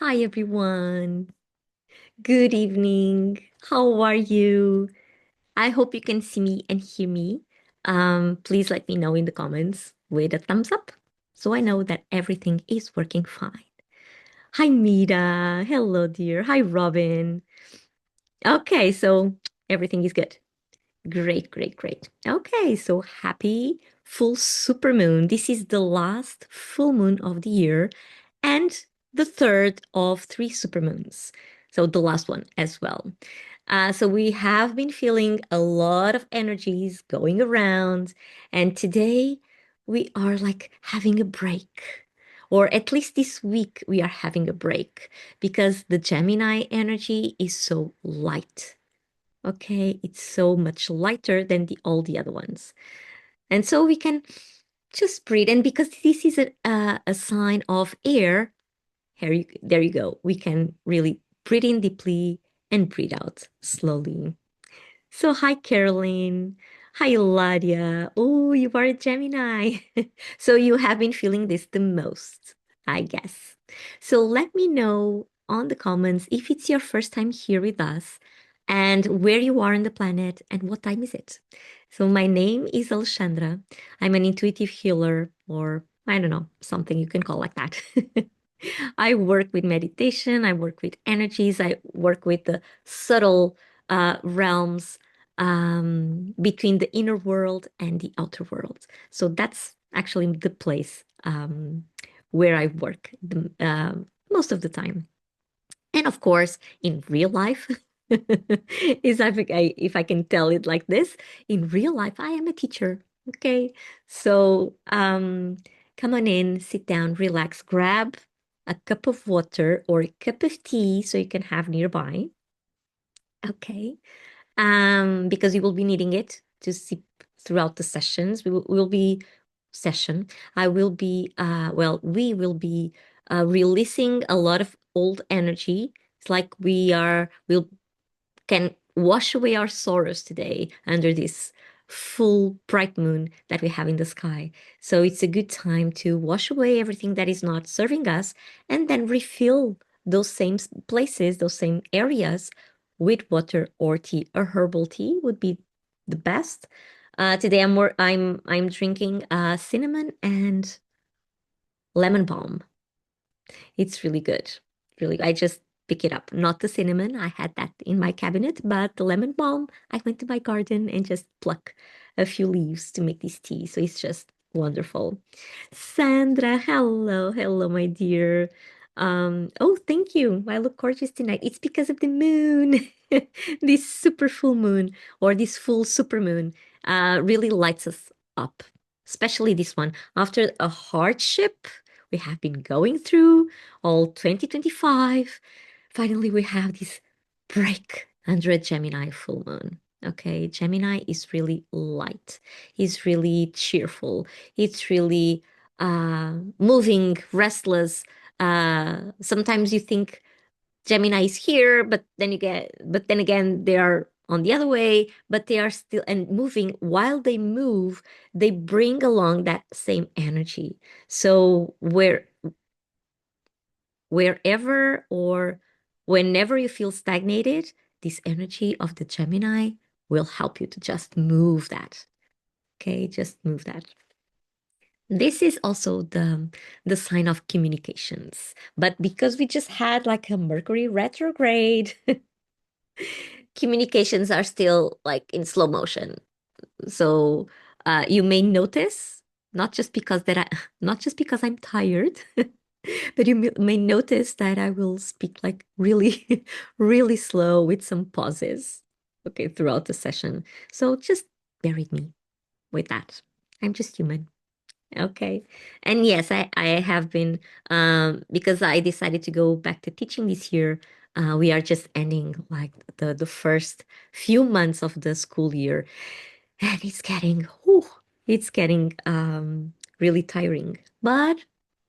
Hi, everyone. Good evening. How are you? I hope you can see me and hear me. Please let me know in the comments with a thumbs up so I know that everything is working fine. Hi, Mita. Hello, dear. Hi, Robin. Okay, so everything is good. Great, great, great. Okay, so happy full supermoon. This is the last full moon of the year and the third of three supermoons. So the last one as well. So we have been feeling a lot of energies going around, and today we are like having a break. Or at least this week we are having a break because the Gemini energy is so light. Okay, it's so much lighter than all the other ones. And so we can just breathe. And because this is a sign of air, there you go. We can really breathe in deeply and breathe out slowly. So, hi, Caroline. Hi, Ladia. Oh, you are a Gemini. So, you have been feeling this the most, I guess. So, let me know on the comments if it's your first time here with us and where you are on the planet and what time is it. So, my name is Alexandra. I'm an intuitive healer, or I don't know, something you can call like that. I work with meditation, I work with energies, I work with the subtle realms between the inner world and the outer world. So that's actually the place where I work most of the time. And of course, in real life, is if I can tell it like this, in real life, I am a teacher. Okay. So come on in, sit down, relax, grab a cup of water or a cup of tea so you can have nearby. Okay. Because you will be needing it to sip throughout the sessions. We will be session. I will be we will be releasing a lot of old energy. It's like we'll can wash away our sorrows today under this full bright moon that we have in the sky. So it's a good time to wash away everything that is not serving us and then refill those same places, those same areas with water or tea. A herbal tea would be the best. Today I'm drinking cinnamon and lemon balm. It's really good. Really, I just pick it up. Not the cinnamon. I had that in my cabinet, but the lemon balm, I went to my garden and just pluck a few leaves to make this tea. So it's just wonderful. Sandra, hello, hello, my dear. Oh, thank you. I look gorgeous tonight. It's because of the moon. This super full moon or this full super moon really lights us up, especially this one. After a hardship we have been going through all 2025, finally we have this break under a Gemini full moon. Okay, Gemini is really light. He's really cheerful. It's really moving, restless. Sometimes you think Gemini is here, but then again, they are on the other way, but they are still and moving. While they move, they bring along that same energy. So wherever or whenever you feel stagnated, this energy of the Gemini will help you to just move that. Okay, just move that. This is also the sign of communications. But because we just had like a Mercury retrograde, communications are still like in slow motion. So you may notice, not just because that I, not just because I'm tired, but you may notice that I will speak like really, really slow with some pauses, okay, throughout the session. So just bear with me with that. I'm just human. Okay. And yes, I have been, because I decided to go back to teaching this year. We are just ending like the first few months of the school year, and it's getting really tiring, but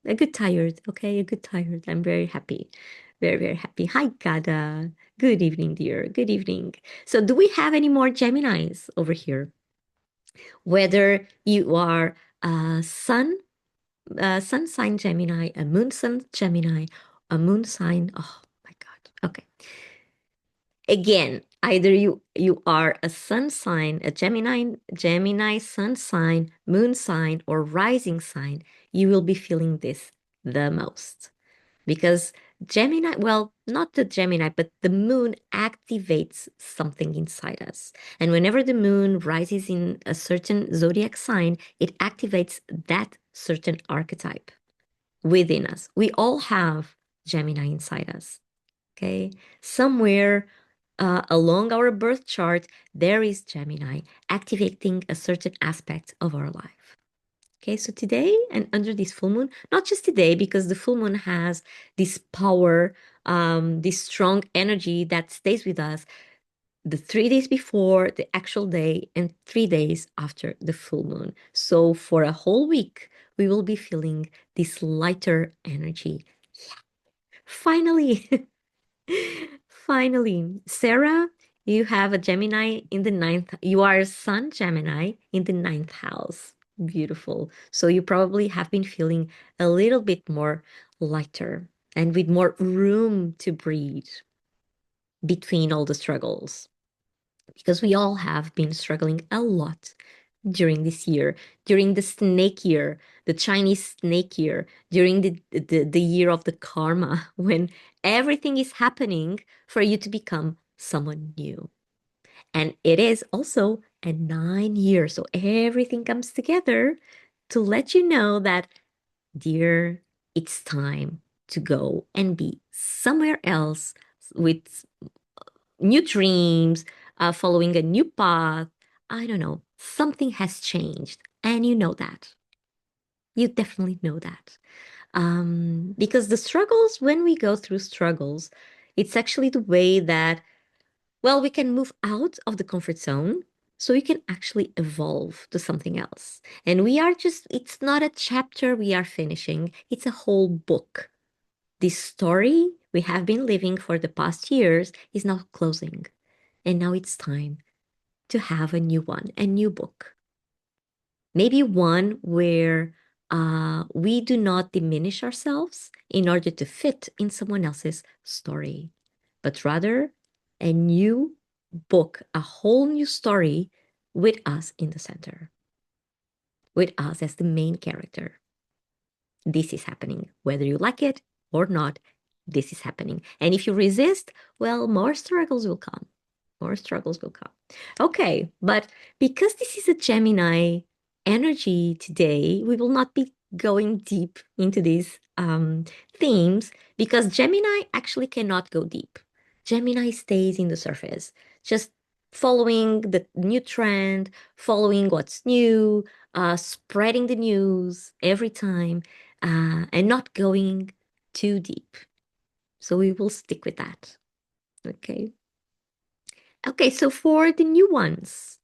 a good tired. Okay, a good tired. I'm very happy, very very happy. Hi, Gada. Good evening, dear. Good evening. So, do we have any more Geminis over here? Whether you are a sun sign Gemini, a moon sun Gemini, a moon sign. Oh my God. Okay. Again, either you are a sun sign, a Gemini sun sign, moon sign, or rising sign, you will be feeling this the most. Because Gemini, well, not the Gemini, but the moon activates something inside us. And whenever the moon rises in a certain zodiac sign, it activates that certain archetype within us. We all have Gemini inside us. Okay. Somewhere along our birth chart, there is Gemini activating a certain aspect of our life. Okay, so today and under this full moon, not just today, because the full moon has this power, this strong energy that stays with us the 3 days before the actual day and 3 days after the full moon. So for a whole week, we will be feeling this lighter energy. Finally, finally, Sarah, you have a Gemini in the ninth. You are a Sun Gemini in the ninth house. Beautiful. So you probably have been feeling a little bit more lighter and with more room to breathe between all the struggles. Because we all have been struggling a lot during this year, during the snake year, the Chinese snake year, during the year of the karma, when everything is happening for you to become someone new. And it is also a 9 year. So everything comes together to let you know that, dear, it's time to go and be somewhere else with new dreams, following a new path. I don't know. Something has changed. And you know that. You definitely know that. Because the struggles, when we go through struggles, it's actually the way that, well, we can move out of the comfort zone so we can actually evolve to something else. And we are just, it's not a chapter we are finishing, it's a whole book. This story we have been living for the past years is now closing. And now it's time to have a new one, a new book. Maybe one where we do not diminish ourselves in order to fit in someone else's story, but rather a new book, a whole new story with us in the center, with us as the main character. This is happening, whether you like it or not. This is happening. And if you resist, well, more struggles will come. More struggles will come. Okay, but because this is a Gemini energy today, we will not be going deep into these themes because Gemini actually cannot go deep. Gemini stays in the surface, just following the new trend, following what's new, spreading the news every time, and not going too deep. So we will stick with that. Okay. Okay, so for the new ones,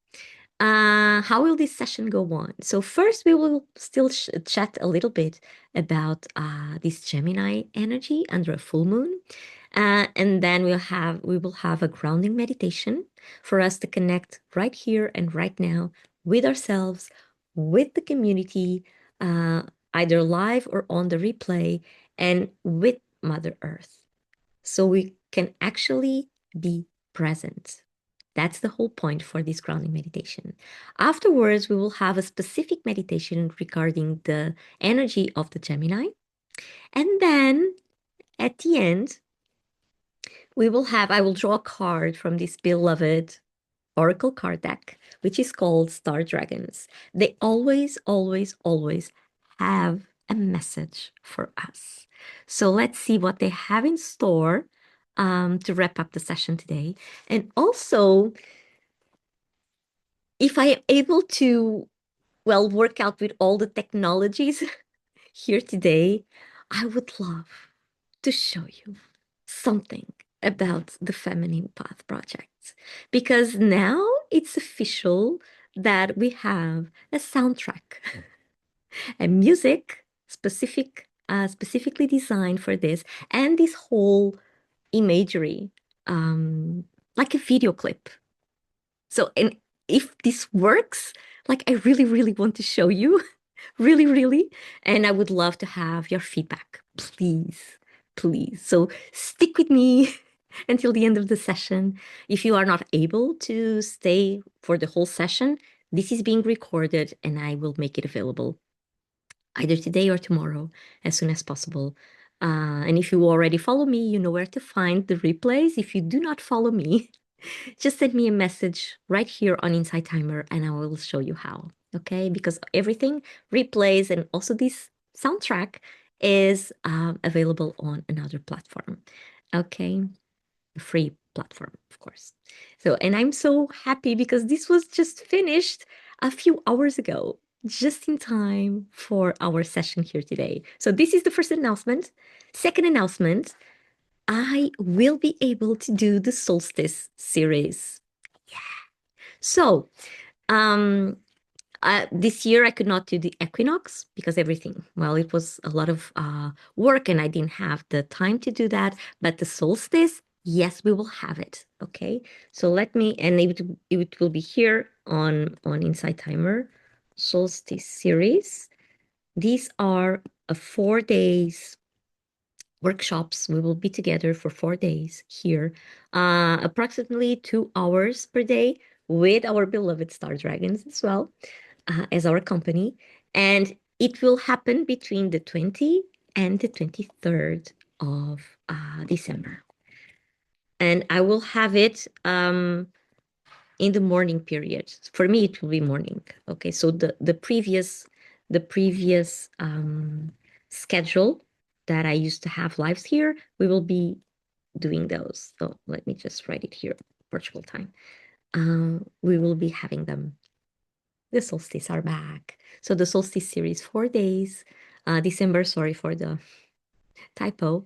how will this session go on? So first, we will still chat a little bit about this Gemini energy under a full moon, and then we will have a grounding meditation for us to connect right here and right now with ourselves, with the community, uh, either live or on the replay, and with Mother Earth, so we can actually be present. That's the whole point for this grounding meditation. Afterwards, we will have a specific meditation regarding the energy of the Gemini. And then at the end, I will draw a card from this beloved Oracle card deck, which is called Star Dragons. They always, always, always have a message for us. So let's see what they have in store to wrap up the session today. And also, if I am able to, well, work out with all the technologies here today, I would love to show you something about the Feminine Path Project. Because now it's official that we have a soundtrack, a music specifically designed for this, and this whole imagery, um, like a video clip. So, and if this works, like I really, really want to show you, really, really, and I would love to have your feedback, please. please. So stick with me until the end of the session. If you are not able to stay for the whole session, this is being recorded and I will make it available either today or tomorrow as soon as possible. And if you already follow me, you know where to find the replays. If you do not follow me, just send me a message right here on Inside Timer and I will show you how. Okay, because everything, replays, and also this soundtrack is available on another platform. Okay, a free platform, of course. So, and I'm so happy because this was just finished a few hours ago, just in time for our session here today. So, this is the first announcement. Second announcement, I will be able to do the solstice series. So, um, this year I could not do the equinox because everything, well, it was a lot of work and I didn't have the time to do that. But the solstice, yes, we will have it. Okay. So let me, and it will be here on Inside Timer solstice series. These are 4 days workshops. We will be together for 4 days here, approximately 2 hours per day with our beloved star dragons as well as our company. And it will happen between the 20th and the 23rd of December. And I will have it in the morning period. For me, it will be morning. Okay, so the previous schedule that I used to have lives here, we will be doing those. So let me just write it here, Portugal time. We will be having them. The solstice are back. So the solstice series, 4 days. December, sorry for the typo.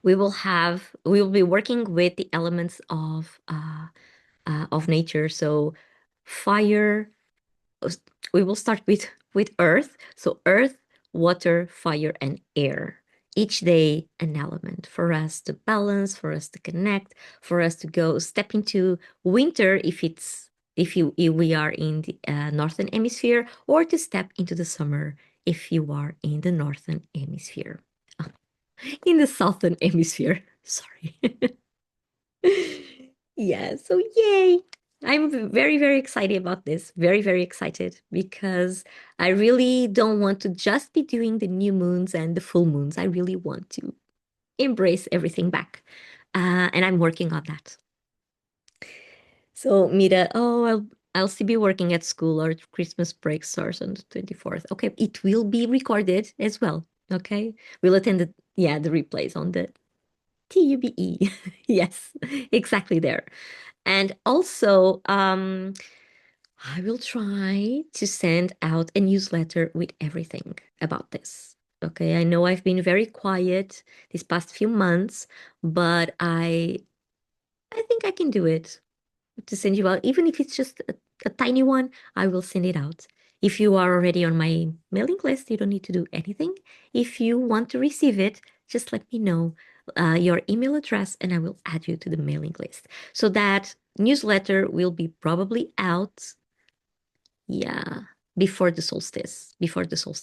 We will be working with the elements of nature. So fire, we will start with earth. So earth, water, fire, and air. Each day an element for us to balance, for us to connect, for us to go step into winter if we are in the northern hemisphere, or to step into the summer if you are in the northern hemisphere. In the southern hemisphere. Sorry. Yeah, so yay. I'm very, very excited about this. Very, very excited because I really don't want to just be doing the new moons and the full moons. I really want to embrace everything back. And I'm working on that. So, Mira, I'll still be working at school or Christmas break starts on the 24th. Okay, it will be recorded as well. Okay, we'll attend the replays on the TUBE. Yes, exactly there. And also, I will try to send out a newsletter with everything about this. Okay, I know I've been very quiet these past few months, but I think I can do it to send you out, even if it's just a tiny one. I will send it out. If you are already on my mailing list, you don't need to do anything. If you want to receive it, just let me know your email address and I will add you to the mailing list. So that newsletter will be probably out, yeah, before the solstice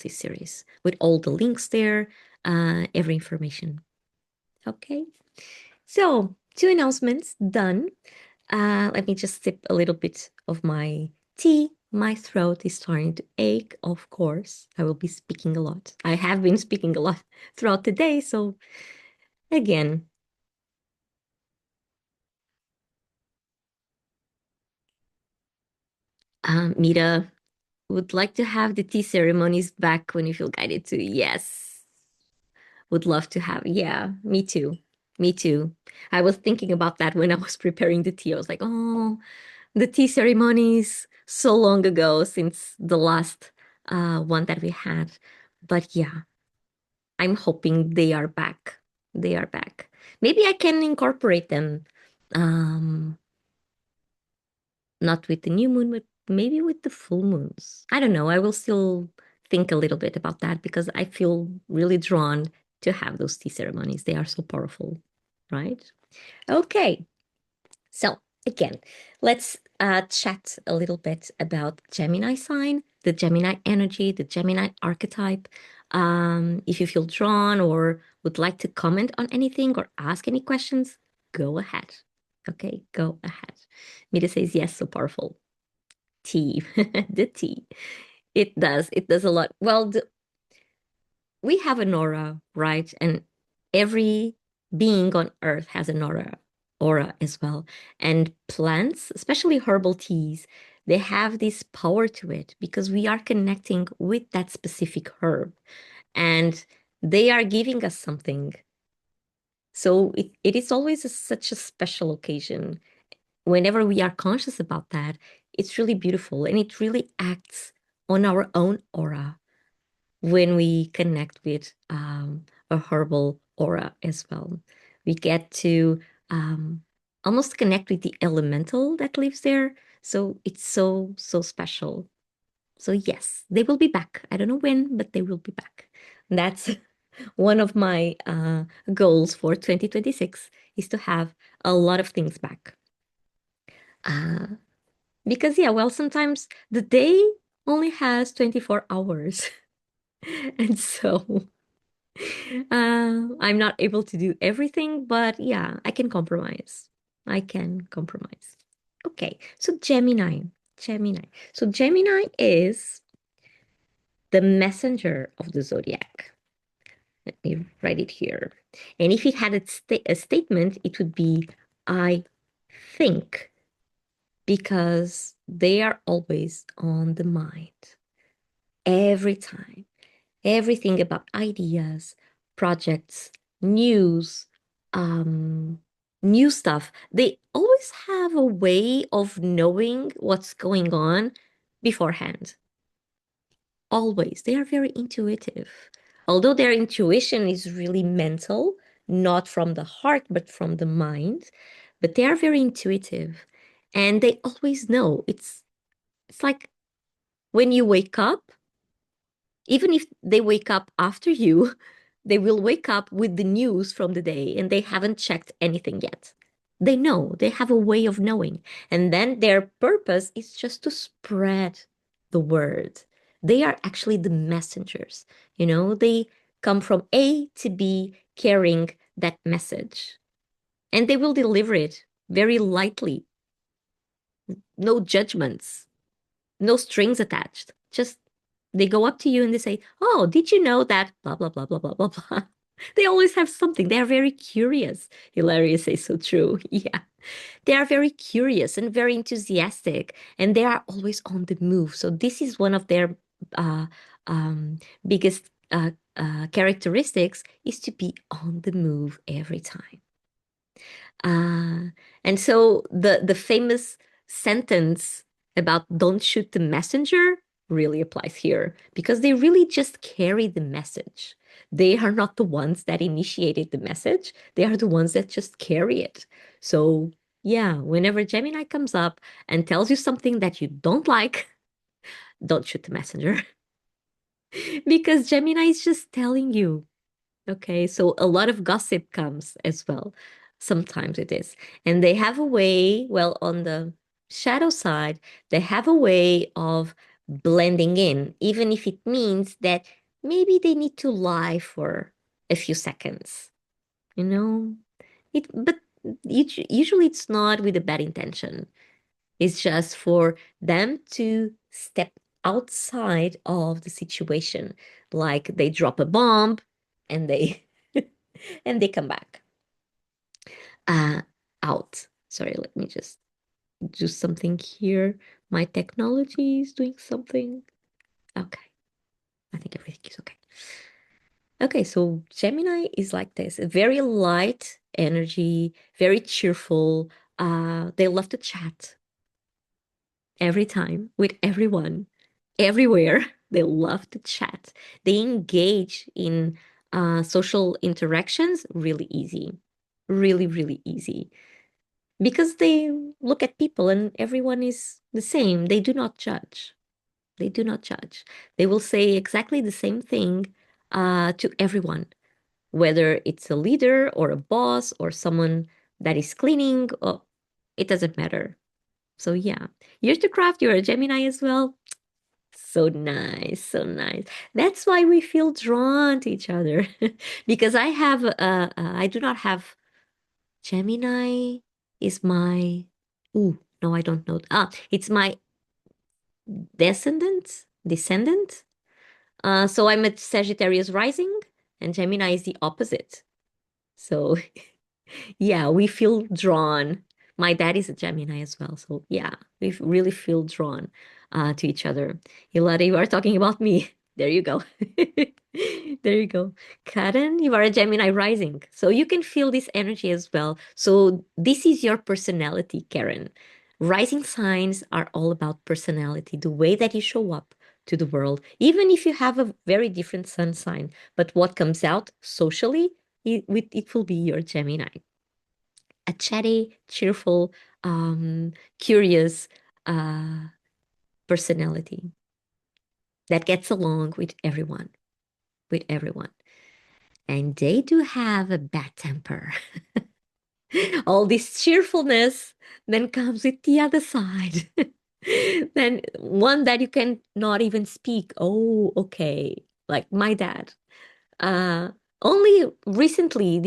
series, with all the links there, every information. Okay. So, two announcements done. Let me just sip a little bit of my tea. My throat is starting to ache, of course. I will be speaking a lot. I have been speaking a lot throughout the day. So, again, Mira would like to have the tea ceremonies back when you feel guided to. Yes, would love to have. Yeah, me too. Me too. I was thinking about that when I was preparing the tea. I was like, oh, the tea ceremonies so long ago since the last one that we had. But yeah, I'm hoping they are back. They are back. Maybe I can incorporate them. Um, Not with the new moon, but maybe with the full moons. I don't know. I will still think a little bit about that because I feel really drawn to have those tea ceremonies. They are so powerful, right? Okay. So again, let's chat a little bit about Gemini sign. the Gemini energy, the Gemini archetype. If you feel drawn or would like to comment on anything or ask any questions, go ahead. Okay, go ahead. Mira says yes, so powerful. Tea, the tea. It does. It does a lot. Well, we have an aura, right? And every being on earth has an aura as well. And plants, especially herbal teas, they have this power to it because we are connecting with that specific herb and they are giving us something. So it is always such a special occasion. Whenever we are conscious about that, it's really beautiful and it really acts on our own aura when we connect with a herbal aura as well. We get to almost connect with the elemental that lives there. So it's so, so special. So, yes, they will be back. I don't know when, but they will be back. That's one of my goals for 2026 is to have a lot of things back. Uh, because, yeah, well, sometimes the day only has 24 hours. And so I'm not able to do everything, but yeah, I can compromise. I can compromise. Okay, so Gemini. Gemini. So Gemini is the messenger of the zodiac. Let me write it here. And if it had a statement, it would be I think, because they are always on the mind every time. Everything about ideas, projects, news, um, new stuff. They always have a way of knowing what's going on beforehand. Always. They are very intuitive. Although their intuition is really mental, not from the heart, but from the mind, but they are very intuitive and they always know. It's like when you wake up, even if they wake up after you, they will wake up with the news from the day and they haven't checked anything yet. They know, they have a way of knowing. And then their purpose is just to spread the word. They are actually the messengers. They come from A to B carrying that message. And they will deliver it very lightly, no judgments, no strings attached. Just they go up to you and they say, "Oh, did you know that?" Blah, blah, blah, blah, blah, blah, blah. They always have something. They are very curious. Hilarious says so true. Yeah. They are very curious and very enthusiastic, and they are always on the move. So this is one of their uh, biggest characteristics is to be on the move every time. And so the famous sentence about don't shoot the messenger really applies here because they really just carry the message. They are not the ones that initiated the message. They are the ones that just carry it. So yeah, whenever Gemini comes up and tells you something that you don't like, don't shoot the messenger because Gemini is just telling you. Okay, so a lot of gossip comes as well. Sometimes it is. And they have a way, well, on the shadow side, they have a way of blending in, even if it means that maybe they need to lie for a few seconds. You know? But usually it's not with a bad intention. It's just for them to step outside of the situation. Like they drop a bomb and they and they come back uh out. Sorry, let me just do something here. My technology is doing something. Okay, I think everything is okay. Okay, so Gemini is like this, a very light energy, very cheerful. They love to chat every time with everyone, everywhere. They love to chat. They engage in social interactions really easy, really, really easy. Because they look at people and everyone is the same. They do not judge. They do not judge. They will say exactly the same thing to everyone, whether it's a leader or a boss or someone that is cleaning. Or, it doesn't matter. So yeah, years to craft. You're a Gemini as well. So nice, so nice. That's why we feel drawn to each other. Because I do not have Gemini is my, ooh, no, I don't know. It's my descendant. So I'm a Sagittarius rising, and Gemini is the opposite. So yeah, we feel drawn. My dad is a Gemini as well. So yeah, really feel drawn to each other. Hilary, you are talking about me. There you go. There you go. Karen, you are a Gemini rising. So you can feel this energy as well. So this is your personality, Karen. Rising signs are all about personality, the way that you show up to the world, even if you have a very different sun sign. But what comes out socially, it will be your Gemini, a chatty, cheerful, curious uh, personality that gets along with everyone, with everyone. And they do have a bad temper. All this cheerfulness then comes with the other side. Then one that you can not even speak. Oh, okay. Like my dad. Uh, Only recently,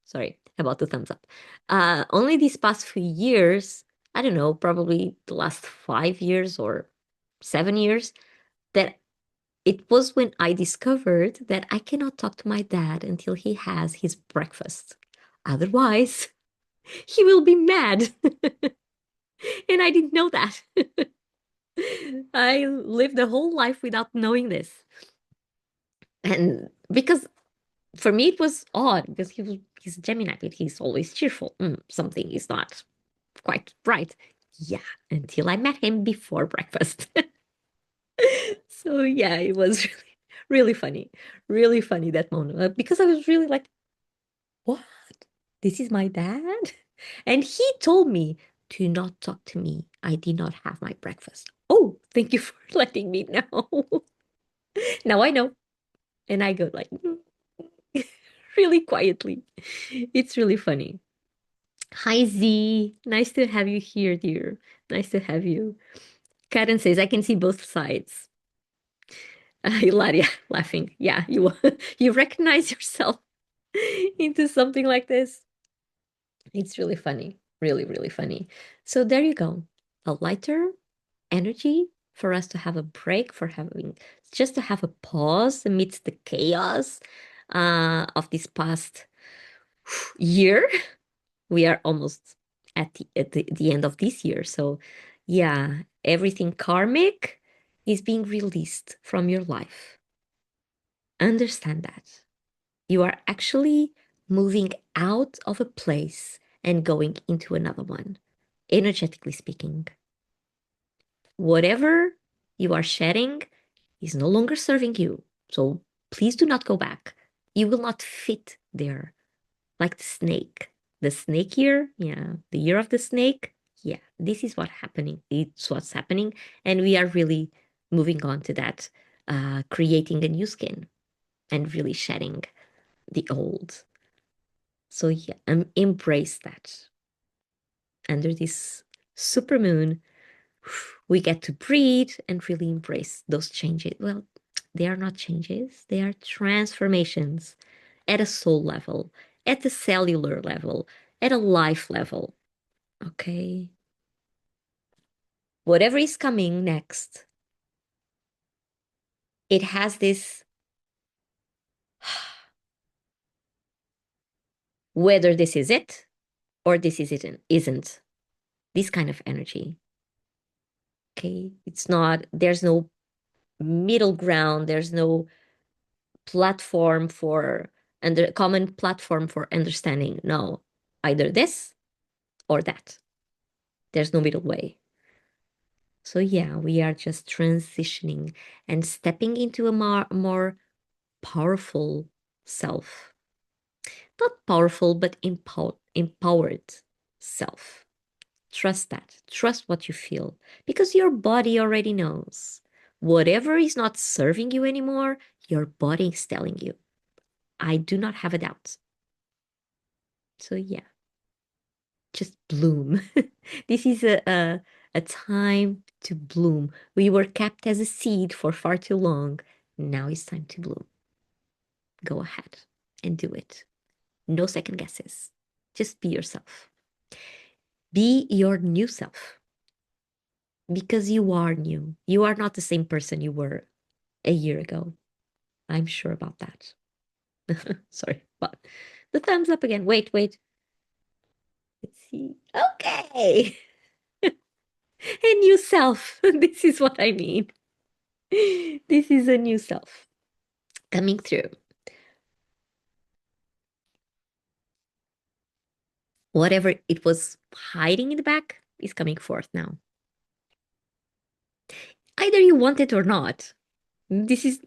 sorry, about the thumbs up. Only these past few years, I don't know, probably the last 5 years or 7 years, that it was when I discovered that I cannot talk to my dad until he has his breakfast. Otherwise, he will be mad. And I didn't know that. I lived a whole life without knowing this. And because for me it was odd because he's a Gemini, but he's always cheerful. Something is not quite right. Yeah, until I met him before breakfast. So yeah, it was really funny, really funny that moment because I was really like, what? This is my dad, and he told me to not talk to me. I did not have my breakfast. Oh, thank you for letting me know. Now I know, and I go like really quietly. It's really funny. Hi Z, nice to have you here, dear. Nice to have you. Karen says, I can see both sides. Hilaria laughing. Yeah, you you recognize yourself into something like this. It's really funny. Really, really funny. So there you go. A lighter energy for us to have a break, for having just to have a pause amidst the chaos of this past year. We are almost at the end of this year. So yeah, everything karmic is being released from your life. Understand that. You are actually moving out of a place and going into another one, energetically speaking. Whatever you are shedding is no longer serving you. So please do not go back. You will not fit there like the snake. The snake year, yeah, the year of the snake. Yeah, this is what's happening. It's what's happening. And we are really moving on to that, creating a new skin and really shedding the old. So yeah, embrace that. Under this supermoon, we get to breathe and really embrace those changes. Well, they are not changes, they are transformations at a soul level, at the cellular level, at a life level. Okay. Whatever is coming next, it has this whether this is it or this isn't this kind of energy. Okay. It's not, there's no middle ground, there's no platform for under common platform for understanding. No, either this or that. There's no middle way. So yeah, we are just transitioning and stepping into a more powerful self. Not powerful, but empowered self. Trust that. Trust what you feel because your body already knows. Whatever is not serving you anymore, your body is telling you. I do not have a doubt. So yeah, just bloom. This is a a time to bloom. We were kept as a seed for far too long. Now it's time to bloom. Go ahead and do it. No second guesses. Just be yourself. Be your new self because you are new. You are not the same person you were a year ago. I'm sure about that. Sorry, but the thumbs up again. Wait, wait. Let's see. Okay. A new self. This is what I mean. This is a new self coming through. Whatever it was hiding in the back is coming forth now. Either you want it or not. This is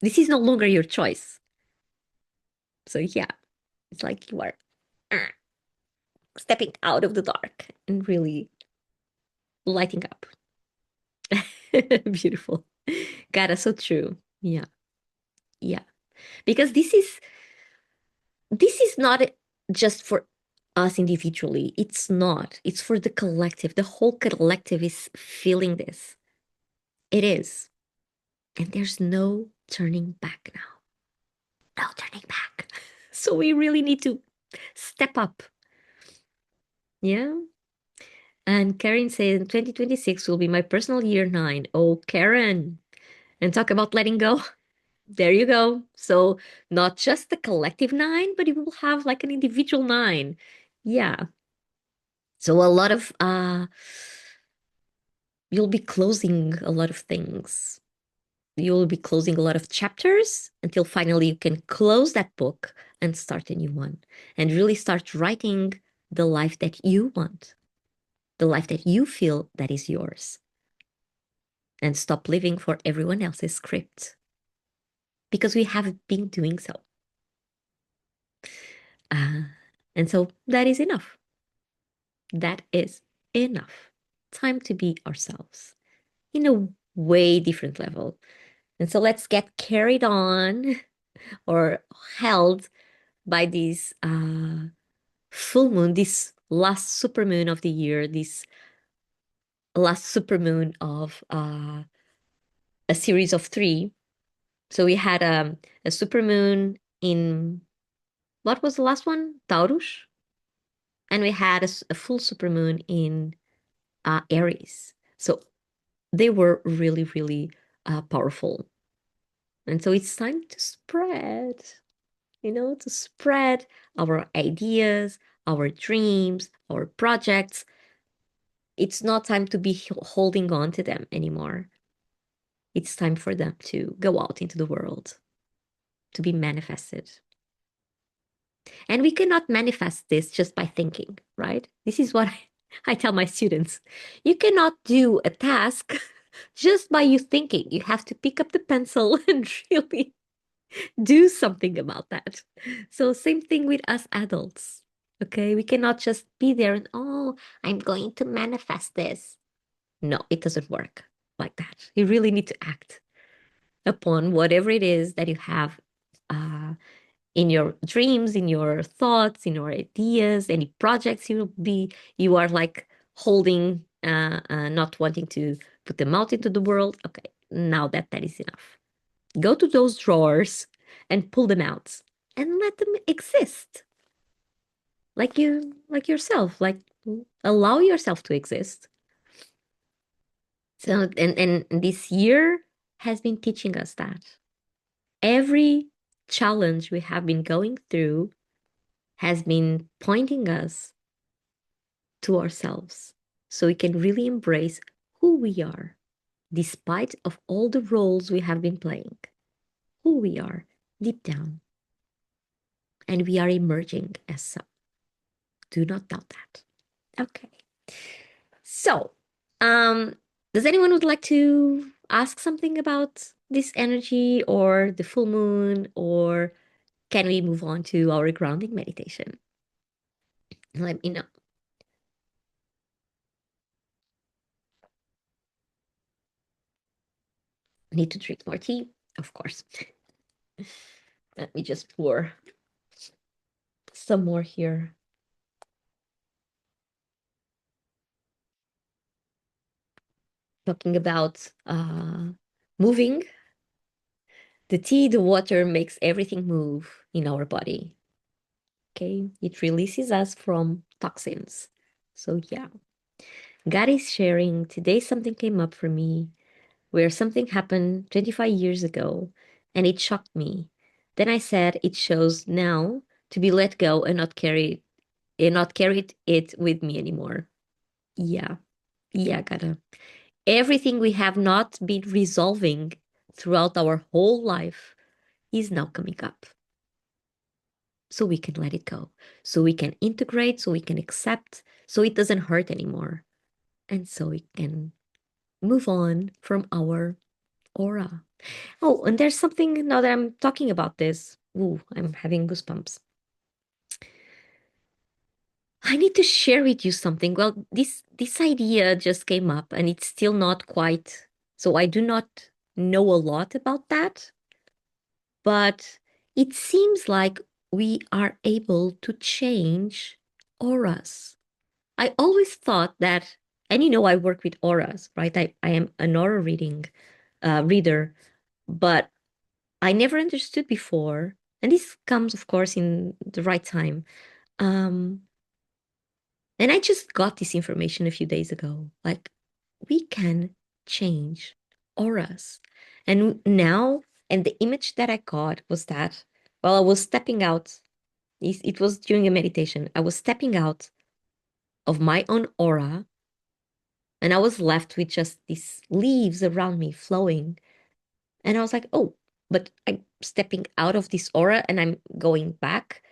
this is no longer your choice. So yeah, it's like you are uh, stepping out of the dark and really lighting up. Beautiful. God, that's so true. Yeah. Yeah. Because this is not just for us individually. It's not. It's for the collective. The whole collective is feeling this. It is. And there's no turning back now. No turning back. So we really need to step up. Yeah. And Karen says 2026 will be my personal year 9. Oh, Karen. And talk about letting go. There you go. So not just the collective 9, but you will have like an individual 9. Yeah. So a lot of you'll be closing a lot of things. You'll be closing a lot of chapters until finally you can close that book and start a new one and really start writing the life that you want, the life that you feel that is yours, and stop living for everyone else's script because we have been doing so. Uh, and so that is enough. That is enough. Time to be ourselves in a way different level. And so let's get carried on or held by this full moon, this last supermoon of the year, this last supermoon of a series of 3. So we had a supermoon in, what was the last one? Taurus. And we had a full supermoon in Aries. So they were really, really powerful. And so it's time to spread, to spread our ideas, our dreams, our projects. It's not time to be holding on to them anymore. It's time for them to go out into the world, to be manifested. And we cannot manifest this just by thinking, right? This is what I tell my students. You cannot do a task just by you thinking. You have to pick up the pencil and really do something about that. So, same thing with us adults. Okay, we cannot just be there and, oh, I'm going to manifest this. No, it doesn't work like that. You really need to act upon whatever it is that you have in your dreams, in your thoughts, in your ideas, any projects you are like holding, not wanting to put them out into the world. Okay, now that is enough. Go to those drawers and pull them out and let them exist like yourself, like allow yourself to exist. So and this year has been teaching us that every challenge we have been going through has been pointing us to ourselves so we can really embrace who we are despite of all the roles we have been playing, who we are deep down, and we are emerging as so. Do not doubt that. Okay. So, does anyone would like to ask something about this energy or the full moon, or can we move on to our grounding meditation? Let me know. Need to drink more tea, of course. Let me just pour some more here. talking about moving. The tea, the water makes everything move in our body. Okay, it releases us from toxins. So, yeah, God is sharing. Today, something came up for me where something happened 25 years ago and it shocked me. Then I said it shows now to be let go and not carry it with me anymore. Yeah, yeah, gotta. Everything we have not been resolving throughout our whole life is now coming up. So we can let it go. So we can integrate, so we can accept, so it doesn't hurt anymore. And so we can move on from our aura. Oh, and there's something now that I'm talking about this. Ooh, I'm having goosebumps. I need to share with you something. Well, this idea just came up and it's still not quite, so I do not know a lot about that, but it seems like we are able to change auras. I always thought that, and I work with auras, right? I am an aura reader, but I never understood before, and this comes, of course, in the right time. Um, and I just got this information a few days ago. Like, we can change auras. And now, and the image that I got was that while I was stepping out, it was during a meditation, I was stepping out of my own aura, and I was left with just these leaves around me flowing. And I was like, oh, but I'm stepping out of this aura and I'm going back.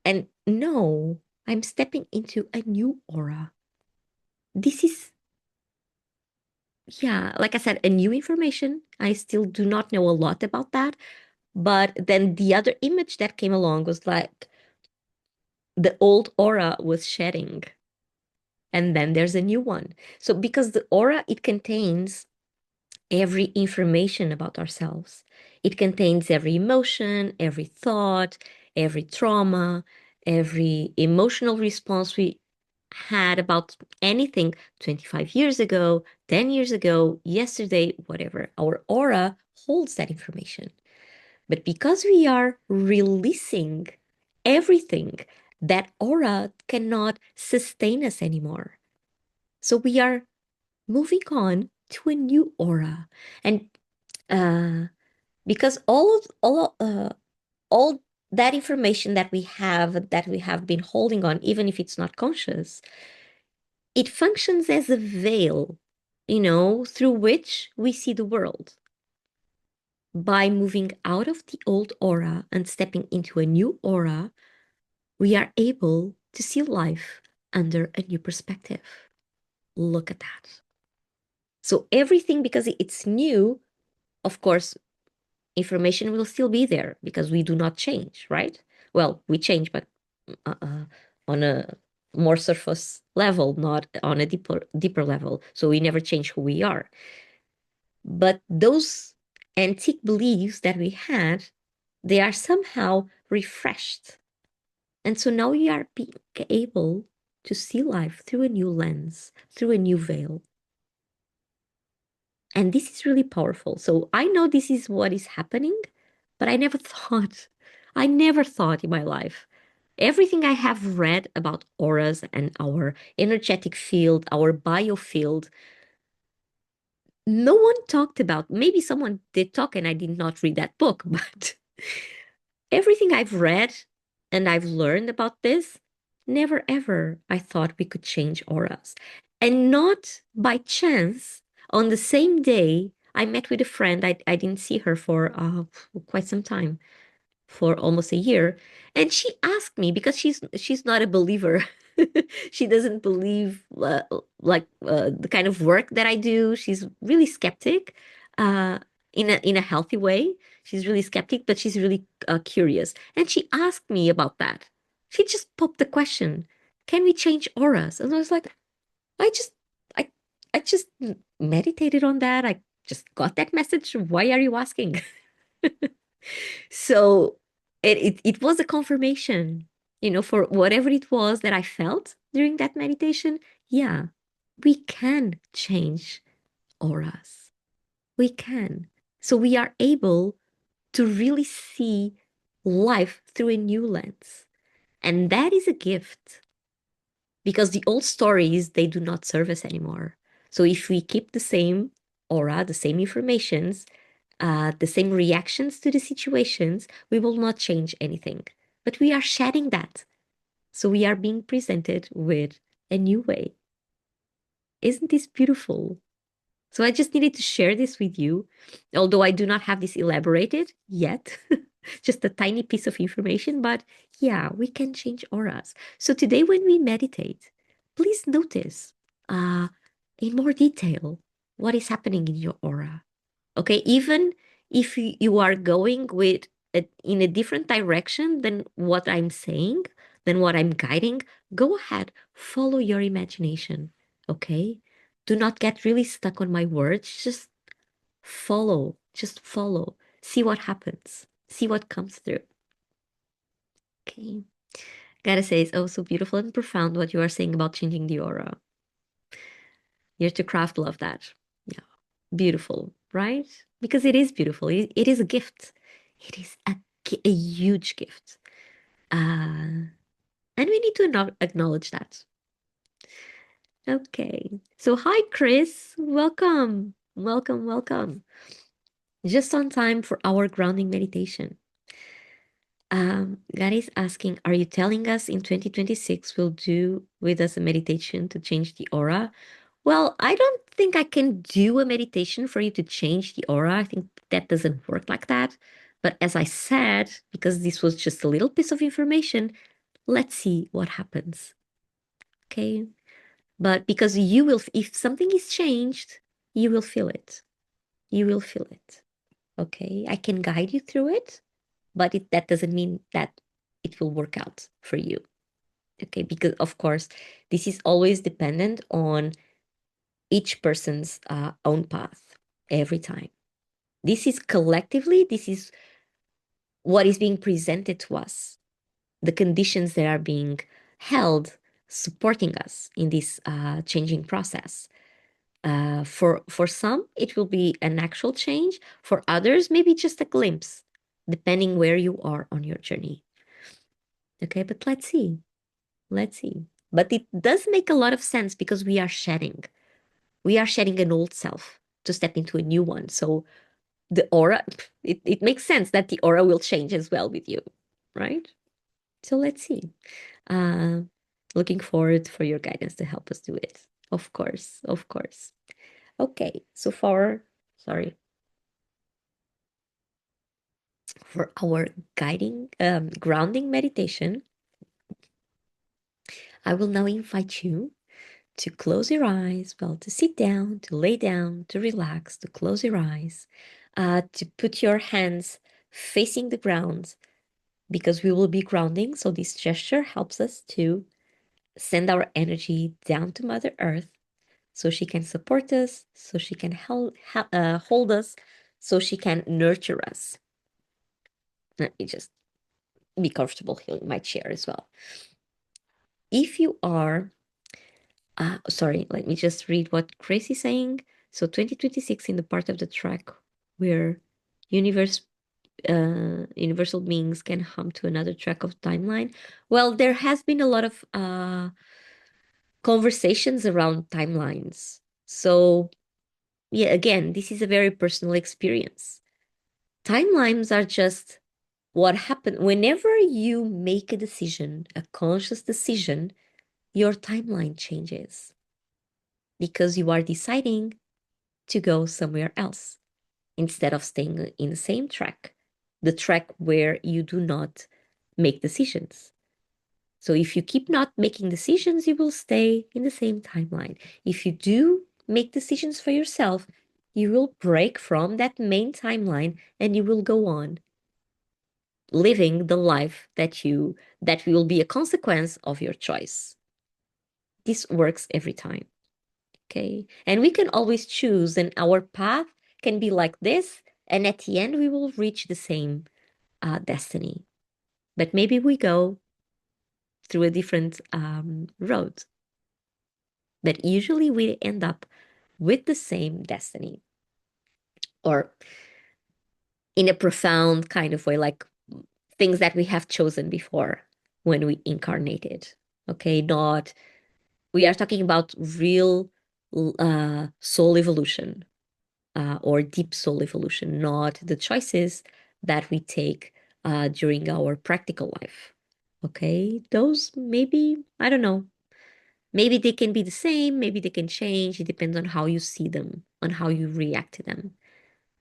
And no, I'm stepping into a new aura. This is, yeah, like I said, a new information. I still do not know a lot about that. But then the other image that came along was like the old aura was shedding. And then there's a new one. So because the aura, it contains every information about ourselves. It contains every emotion, every thought, every trauma, every emotional response we had about anything 25 years ago, 10 years ago, yesterday, whatever. Our aura holds that information. But because we are releasing everything, that aura cannot sustain us anymore. So we are moving on to a new aura. And uh, because all that information that we have been holding on, even if it's not conscious, it functions as a veil, through which we see the world. By moving out of the old aura and stepping into a new aura, we are able to see life under a new perspective. Look at that. So everything, because it's new, of course, information will still be there because we do not change, right? Well, we change, but uh, uh, on a more surface level, not on a deeper level. So we never change who we are. But those antique beliefs that we had, they are somehow refreshed. And so now we are being able to see life through a new lens, through a new veil. And this is really powerful. So I know this is what is happening, but I never thought in my life. Everything I have read about auras and our energetic field, our biofield, no one talked about. Maybe someone did talk and I did not read that book, but everything I've read and I've learned about this, never ever I thought we could change auras. And not by chance, on the same day, I met with a friend. I didn't see her for quite some time, for almost a year. And she asked me because she's not a believer. She doesn't believe the kind of work that I do. She's really skeptic, uh, in a healthy way. She's really skeptic, but she's really curious. And she asked me about that. She just popped the question, "Can we change auras?" And I was like, I just I I just meditated on that. I just got that message. Why are you asking? So it was a confirmation, for whatever it was that I felt during that meditation. Yeah, we can change auras. We can. So we are able to really see life through a new lens. And that is a gift because the old stories, they do not serve us anymore. So if we keep the same aura, the same informations, the same reactions to the situations, we will not change anything. But we are shedding that. So we are being presented with a new way. Isn't this beautiful? So I just needed to share this with you, although I do not have this elaborated yet, just a tiny piece of information. But yeah, we can change auras. So today, when we meditate, please notice uh, in more detail what is happening in your aura. Okay, even if you are going with in a different direction than what I'm saying, than what I'm guiding, go ahead, follow your imagination. Okay, do not get really stuck on my words. Just follow, see what happens, see what comes through. Okay, gotta say, it's also beautiful and profound what you are saying about changing the aura. You're to craft love that. Yeah, beautiful, right? Because it is beautiful. It is a gift. It is a huge gift. And we need to acknowledge that. Okay. So, hi, Chris. Welcome. Welcome, welcome. Just on time for our grounding meditation. God is asking, are you telling us in 2026 we'll do with us a meditation to change the aura? Well, I don't think I can do a meditation for you to change the aura. I think that doesn't work like that. But as I said, because this was just a little piece of information, let's see what happens. Okay. But because you will, if something is changed, you will feel it. You will feel it. Okay. I can guide you through it, but that doesn't mean that it will work out for you. Okay. Because, of course, this is always dependent on each person's own path every time. This is collectively, this is what is being presented to us, the conditions that are being held, supporting us in this changing process. For some, it will be an actual change. For others, maybe just a glimpse, depending where you are on your journey. Okay, but let's see. Let's see. But it does make a lot of sense because we are shedding. We are shedding an old self to step into a new one. So the aura, it makes sense that the aura will change as well with you, right? So let's see. Uh, Looking forward for your guidance to help us do it. Of course, of course. Okay, so sorry, for our guiding, grounding meditation, I will now invite you to close your eyes, well, to sit down, to lay down, to relax, to close your eyes, to put your hands facing the ground because we will be grounding. So this gesture helps us to send our energy down to Mother Earth so she can support us, so she can hold us, so she can nurture us. Let me just be comfortable here in my chair as well. If you are, sorry, let me just read what Grace is saying. So 2026 in the part of the track where universal beings can hum to another track of timeline. Well, there has been a lot of conversations around timelines. So yeah, again, this is a very personal experience. Timelines are just what happens whenever you make a decision, a conscious decision, your timeline changes because you are deciding to go somewhere else instead of staying in the same track, the track where you do not make decisions. So if you keep not making decisions, you will stay in the same timeline. If you do make decisions for yourself, you will break from that main timeline and you will go on living the life that will be a consequence of your choice. This works every time. Okay. And we can always choose, and our path can be like this. And at the end, we will reach the same destiny. But maybe we go through a different road. But usually we end up with the same destiny, or in a profound kind of way, like things that we have chosen before when we incarnated. Okay, not, we are talking about real soul evolution, or deep soul evolution, not the choices that we take during our practical life. Okay, those maybe, I don't know, maybe they can be the same, maybe they can change. It depends on how you see them, on how you react to them.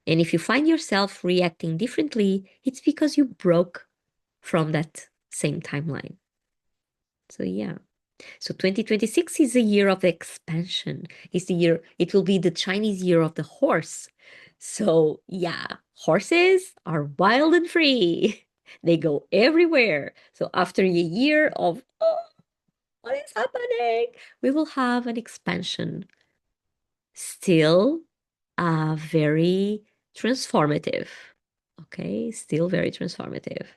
And if you find yourself reacting differently, it's because you broke from that same timeline. So, yeah. So 2026 is a year of expansion. It's the year, it will be the Chinese year of the horse. So, yeah, horses are wild and free. They go everywhere. So, after a year of, oh, what is happening? We will have an expansion. Still very transformative. Okay, still very transformative.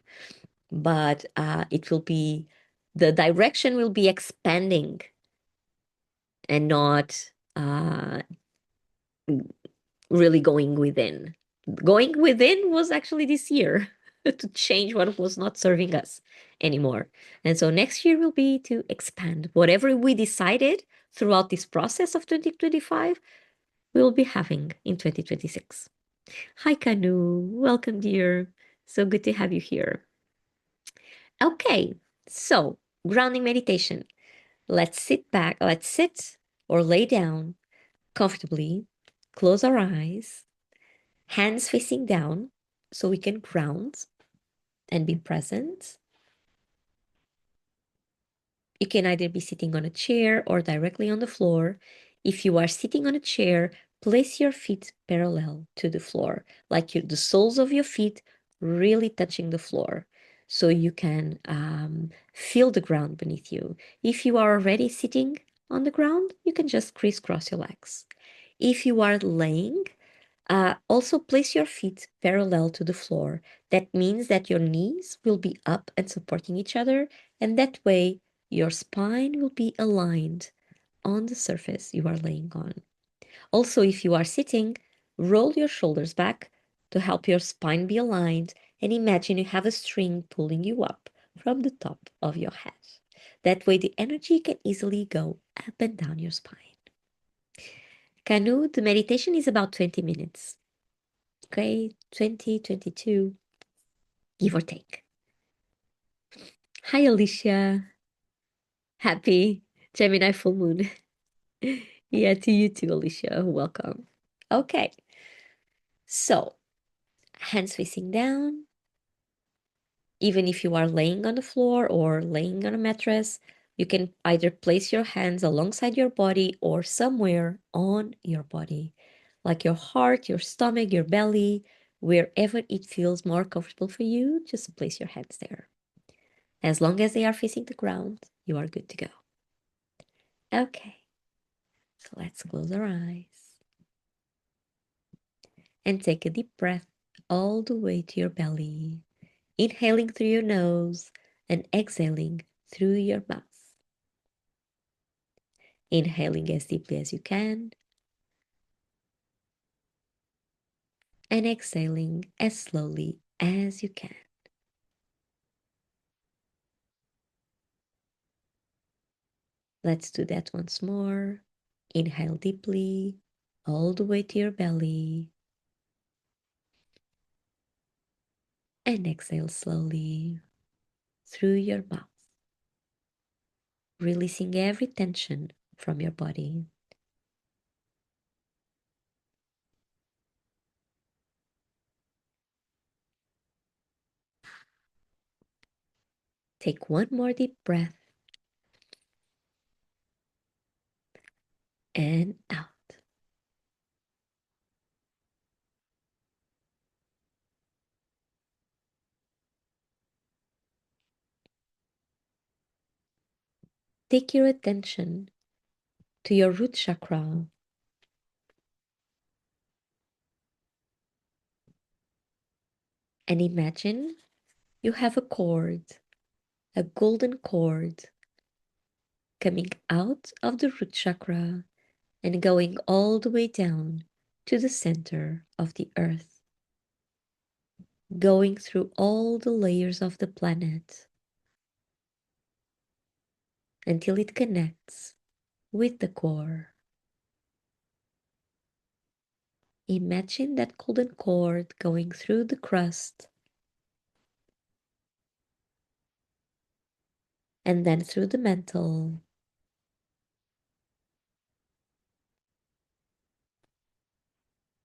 But it will be, the direction will be expanding and not really going within. Going within was actually this year to change what was not serving us anymore. And so next year will be to expand. Whatever we decided throughout this process of 2025, we will be having in 2026. Hi, Kanu. Welcome, dear. So good to have you here. Okay, so grounding meditation. Let's sit back, let's sit or lay down comfortably, close our eyes, hands facing down so we can ground and be present. You can either be sitting on a chair or directly on the floor. If you are sitting on a chair, place your feet parallel to the floor, like the soles of your feet really touching the floor, so you can feel the ground beneath you. If you are already sitting on the ground, you can just crisscross your legs. If you are laying, also place your feet parallel to the floor. That means that your knees will be up and supporting each other, and that way your spine will be aligned on the surface you are laying on. Also, if you are sitting, roll your shoulders back to help your spine be aligned, and imagine you have a string pulling you up from the top of your head. That way the energy can easily go up and down your spine. Kanu, the meditation is about 20 minutes. Okay, 2022, give or take. Hi, Alicia. Happy Gemini full moon. Yeah, to you too, Alicia. Welcome. Okay, so hands facing down. Even if you are laying on the floor or laying on a mattress, you can either place your hands alongside your body or somewhere on your body, like your heart, your stomach, your belly, wherever it feels more comfortable for you, just place your hands there. As long as they are facing the ground, you are good to go. Okay, so let's close our eyes and take a deep breath all the way to your belly, inhaling through your nose and exhaling through your mouth. Inhaling as deeply as you can and exhaling as slowly as you can. Let's do that once more. Inhale deeply all the way to your belly and exhale slowly through your mouth, releasing every tension from your body. Take one more deep breath and out. Take your attention to your root chakra and imagine you have a cord, a golden cord, coming out of the root chakra and going all the way down to the center of the earth, going through all the layers of the planet until it connects with the core. Imagine that golden cord going through the crust and then through the mantle,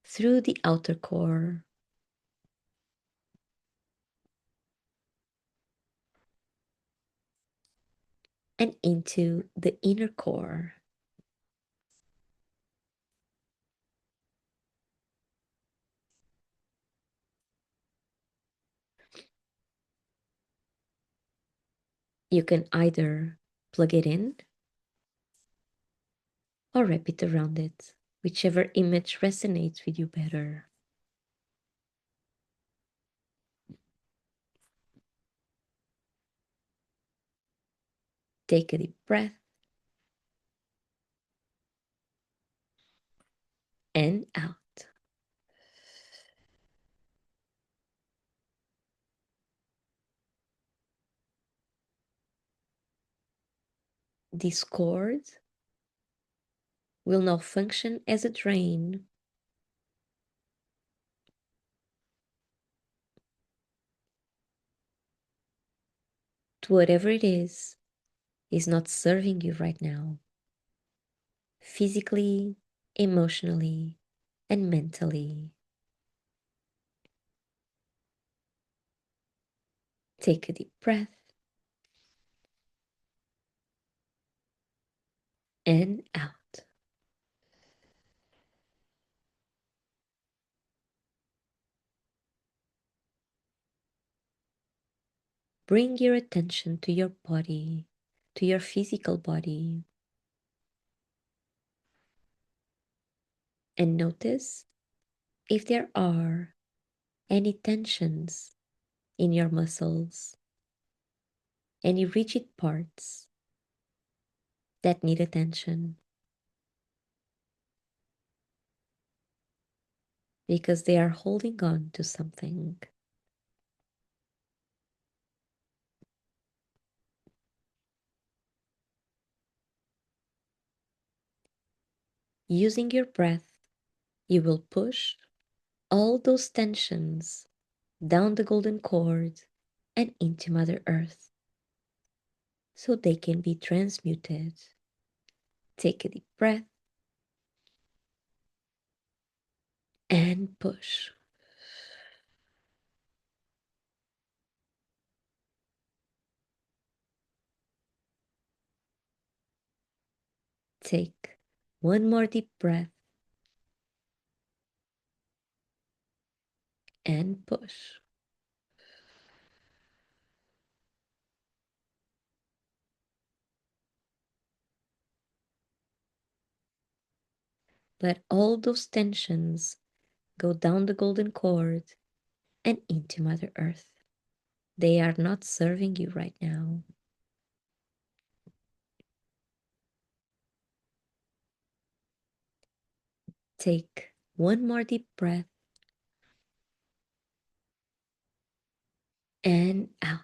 through the outer core, and into the inner core. You can either plug it in or wrap it around it, whichever image resonates with you better. Take a deep breath and out. This cord will now function as a drain to whatever it is not serving you right now, physically, emotionally, and mentally. Take a deep breath and out. Bring your attention to your body, to your physical body, and notice if there are any tensions in your muscles, any rigid parts that need attention, because they are holding on to something. Using your breath, you will push all those tensions down the golden cord and into Mother Earth so they can be transmuted. Take a deep breath and push. Take one more deep breath and push. Let all those tensions go down the golden cord and into Mother Earth. They are not serving you right now. Take one more deep breath and out.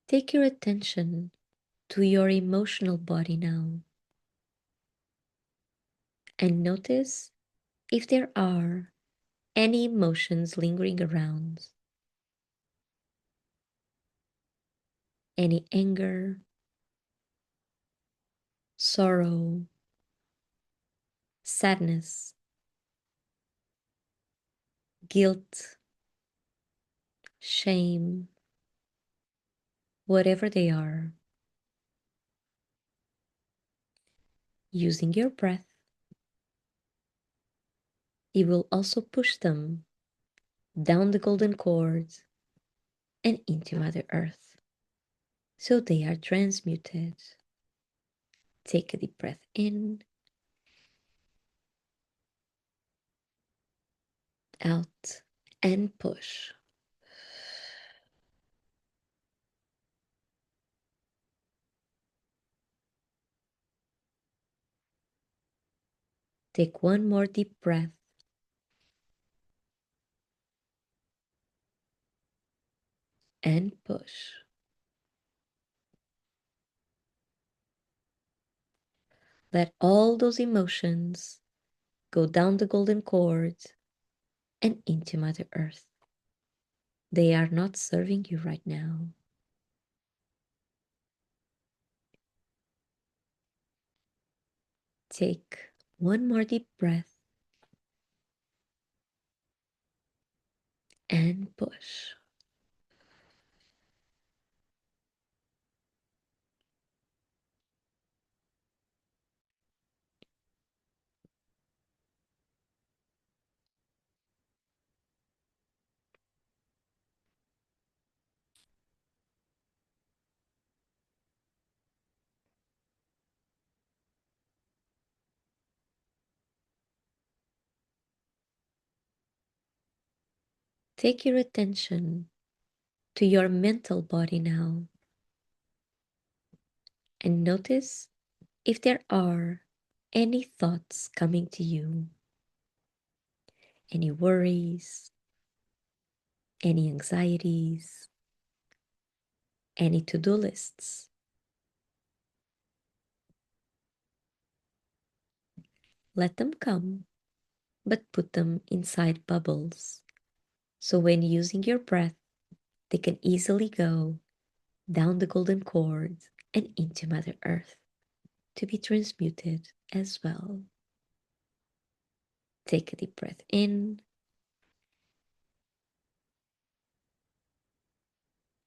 Take your attention to your emotional body now and notice if there are any emotions lingering around, any anger, sorrow, sadness, guilt, shame, whatever they are. Using your breath, you will also push them down the golden cord and into Mother Earth, so they are transmuted. Take a deep breath in, out, and push. Take one more deep breath and push. Let all those emotions go down the golden cord and into Mother Earth. They are not serving you right now. Take one more deep breath and push. Take your attention to your mental body now and notice if there are any thoughts coming to you, any worries, any anxieties, any to-do lists. Let them come, but put them inside bubbles. So when using your breath, they can easily go down the golden cord and into Mother Earth to be transmuted as well. Take a deep breath in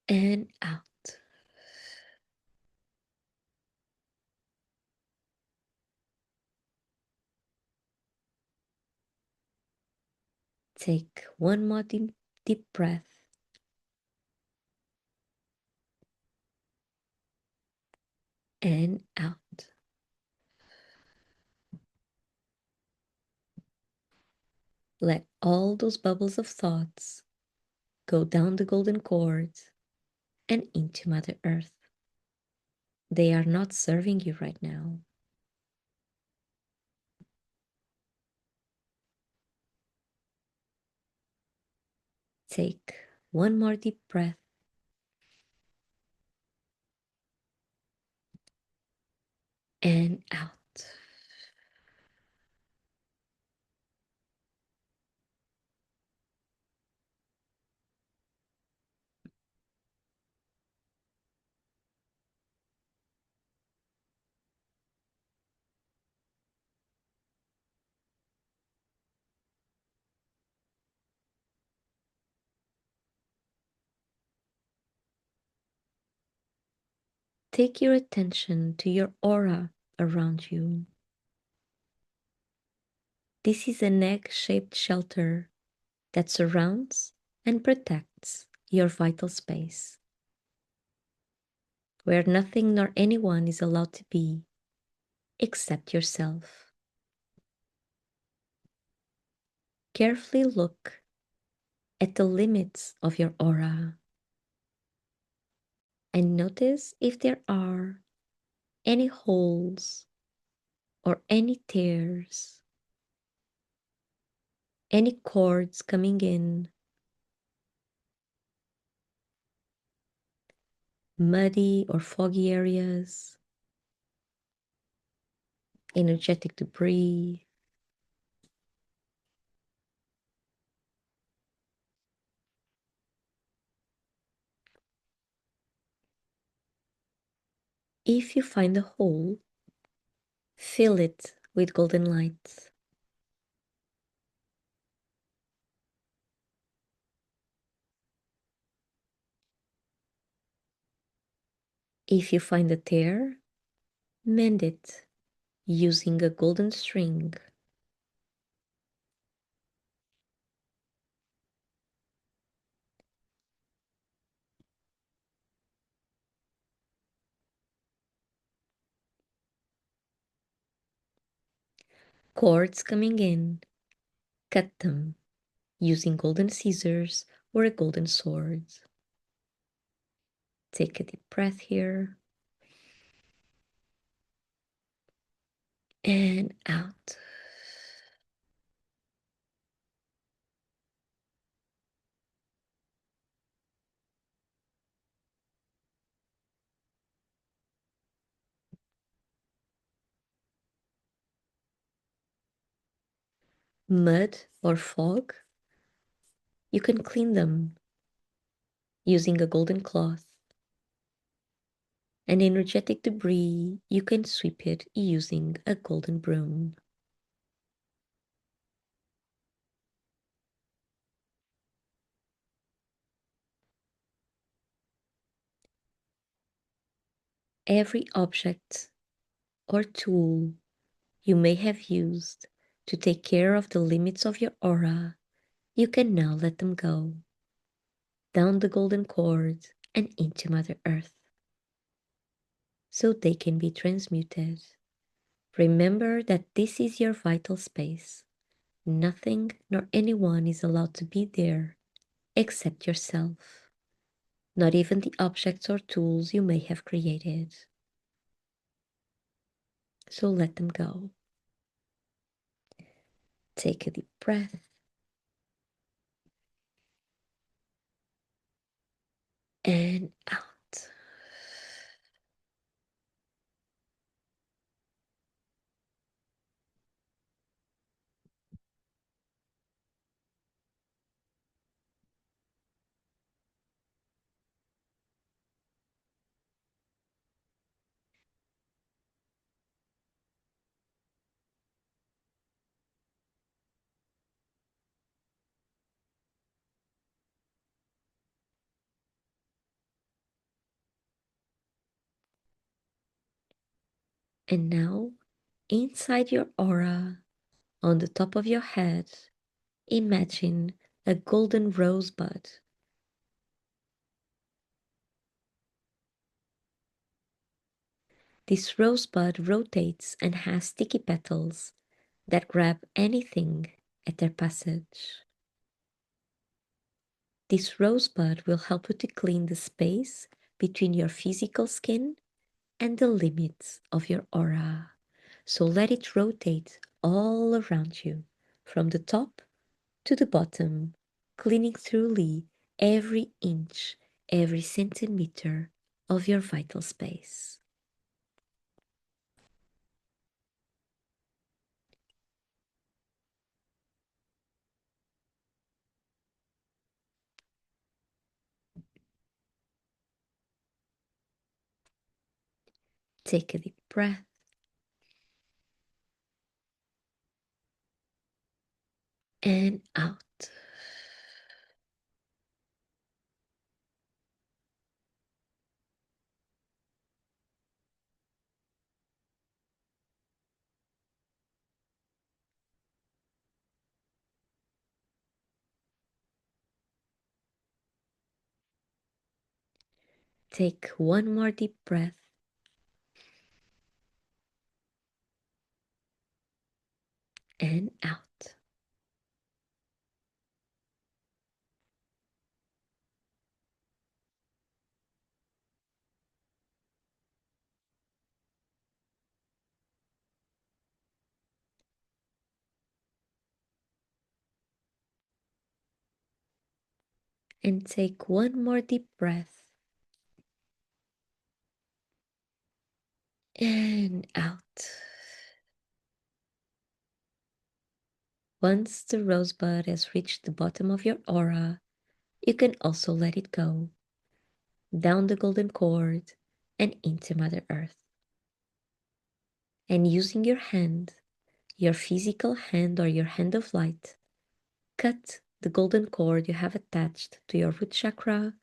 and out. Take one more deep breath and out. Let all those bubbles of thoughts go down the golden cord and into Mother Earth. They are not serving you right now. Take one more deep breath and out. Take your attention to your aura around you. This is an egg-shaped shelter that surrounds and protects your vital space, where nothing nor anyone is allowed to be except yourself. Carefully look at the limits of your aura and notice if there are any holes or any tears, any cords coming in, muddy or foggy areas, energetic debris. If you find a hole, fill it with golden light. If you find a tear, mend it using a golden string. Cords coming in, cut them using golden scissors or a golden sword. Take a deep breath here. And out. Mud or fog, you can clean them using a golden cloth. And energetic debris, you can sweep it using a golden broom. Every object or tool you may have used to take care of the limits of your aura, you can now let them go down the golden cord and into Mother Earth so they can be transmuted. Remember that this is your vital space. Nothing nor anyone is allowed to be there except yourself, not even the objects or tools you may have created. So let them go. Take a deep breath and out. And now, inside your aura, on the top of your head, imagine a golden rosebud. This rosebud rotates and has sticky petals that grab anything at their passage. This rosebud will help you to clean the space between your physical skin and the limits of your aura. So let it rotate all around you, from the top to the bottom, cleaning thoroughly every inch, every centimeter of your vital space. Take a deep breath and out. Take one more deep breath and out. And take one more deep breath and out. Once the rosebud has reached the bottom of your aura, you can also let it go, down the golden cord and into Mother Earth. And using your hand, your physical hand or your hand of light, cut the golden cord you have attached to your root chakra,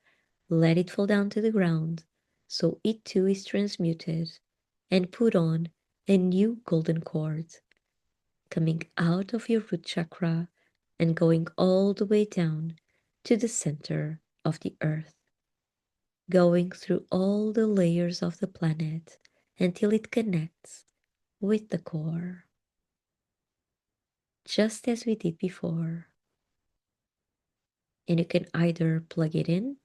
let it fall down to the ground so it too is transmuted, and put on a new golden cord coming out of your root chakra and going all the way down to the center of the earth, going through all the layers of the planet until it connects with the core. just as we did before. And you can either plug it in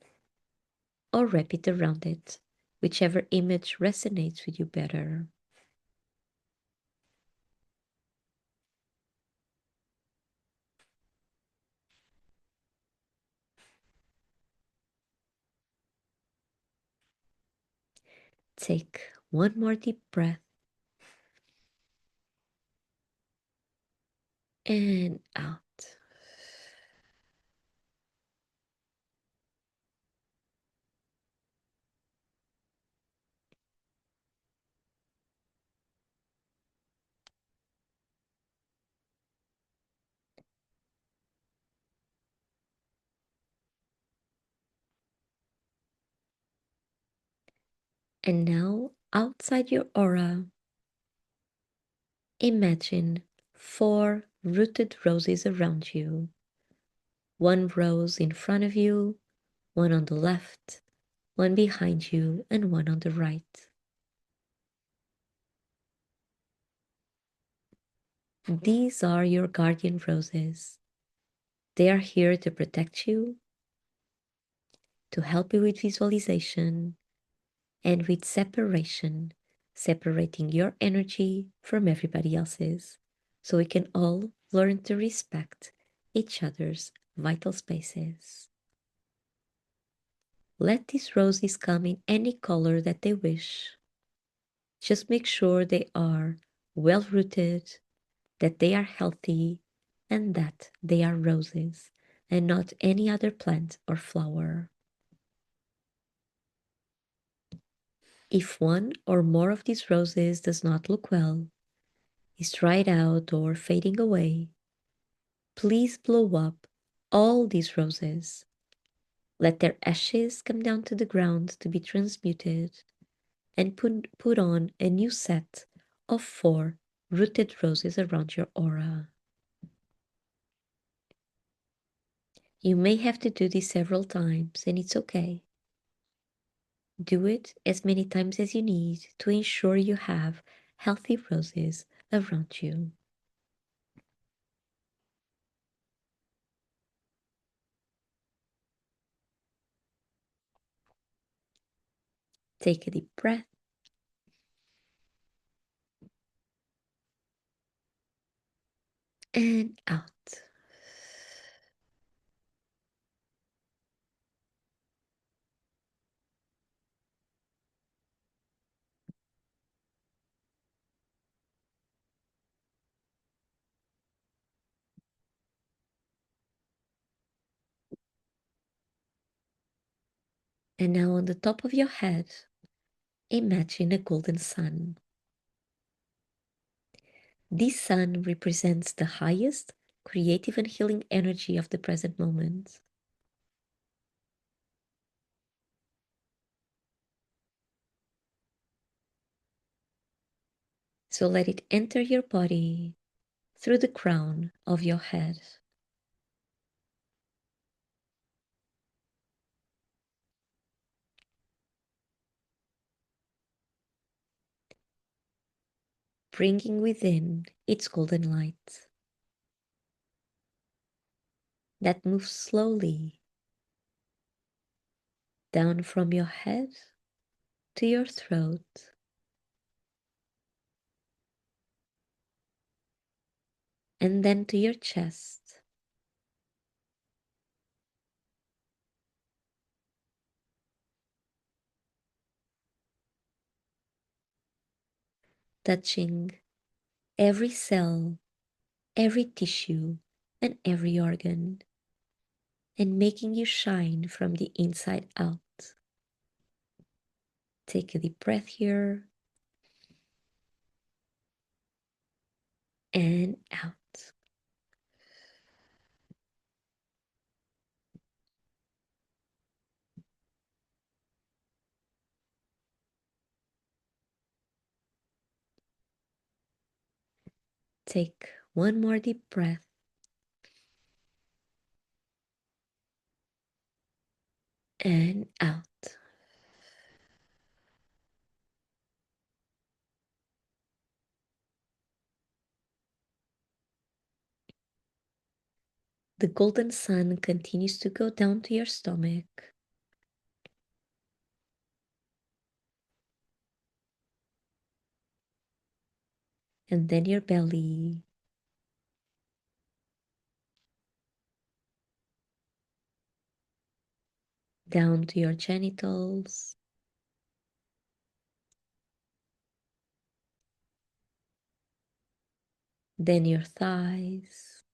or wrap it around it, whichever image resonates with you better. Take one more deep breath and out. And now, outside your aura, imagine 4 rooted roses around you. One rose in front of you, one on the left, one behind you, and one on the right. These are your guardian roses. They are here to protect you, to help you with visualization, and with separation, separating your energy from everybody else's, so we can all learn to respect each other's vital spaces. Let these roses come in any color that they wish. Just make sure they are well rooted, that they are healthy, and that they are roses and not any other plant or flower. If one or more of these roses does not look well, is dried out or fading away, please blow up all these roses. Let their ashes come down to the ground to be transmuted and put on a new set of 4 rooted roses around your aura. You may have to do this several times, and it's okay. Do it as many times as you need to ensure you have healthy roses around you. Take a deep breath and out. And now on the top of your head, imagine a golden sun. This sun represents the highest creative and healing energy of the present moment. So let it enter your body through the crown of your head, bringing within its golden light that moves slowly down from your head to your throat, and then to your chest, touching every cell, every tissue, and every organ, and making you shine from the inside out. Take a deep breath here and out. Take one more deep breath and out. The golden sun continues to go down to your stomach. And then your belly. Down to your genitals. Then your thighs.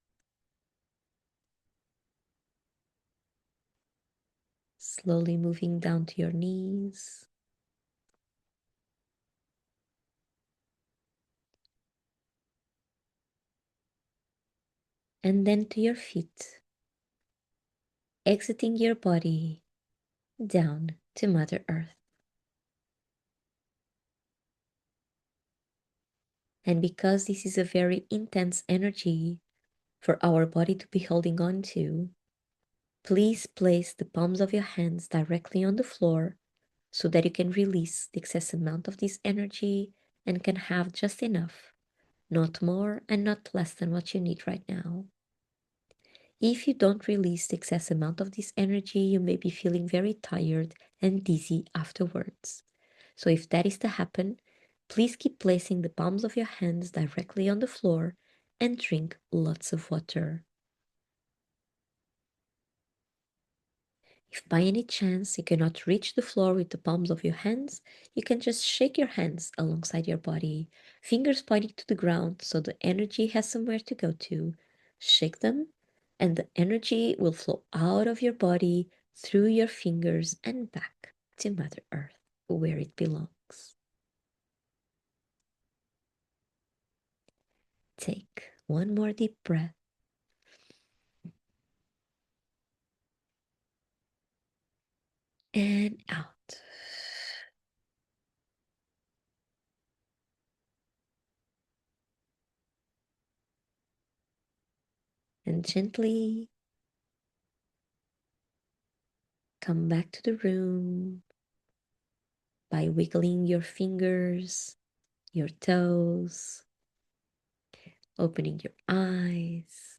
Slowly moving down to your knees. And then to your feet. Exiting your body down to Mother Earth. And because this is a very intense energy for our body to be holding on to, please place the palms of your hands directly on the floor so that you can release the excess amount of this energy and can have just enough, not more and not less than what you need right now. If you don't release the excess amount of this energy, you may be feeling very tired and dizzy afterwards. So if that is to happen, please keep placing the palms of your hands directly on the floor and drink lots of water. If by any chance you cannot reach the floor with the palms of your hands, you can just shake your hands alongside your body, fingers pointing to the ground so the energy has somewhere to go to. Shake them, and the energy will flow out of your body through your fingers and back to Mother Earth, where it belongs. Take one more deep breath. And out. And gently come back to the room by wiggling your fingers, your toes, opening your eyes,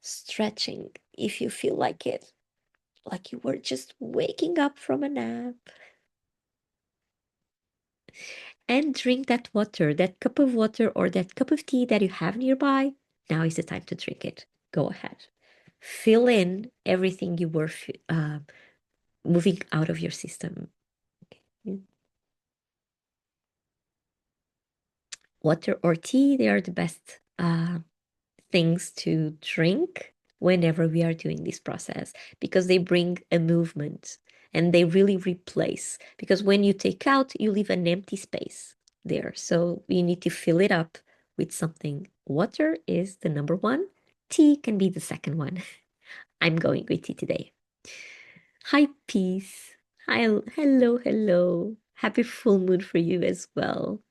stretching if you feel like it, like you were just waking up from a nap. And drink that water, that cup of water or that cup of tea that you have nearby. Now is the time to drink it. Go ahead. Fill in everything you were moving out of your system. Okay. Water or tea, they are the best things to drink whenever we are doing this process because they bring a movement and they really replace. Because when you take out, you leave an empty space there. So you need to fill it up with something. Water is the number one, tea can be the second one. I'm going with tea today. Hi, peace. Hi, hello, hello. Happy full moon for you as well.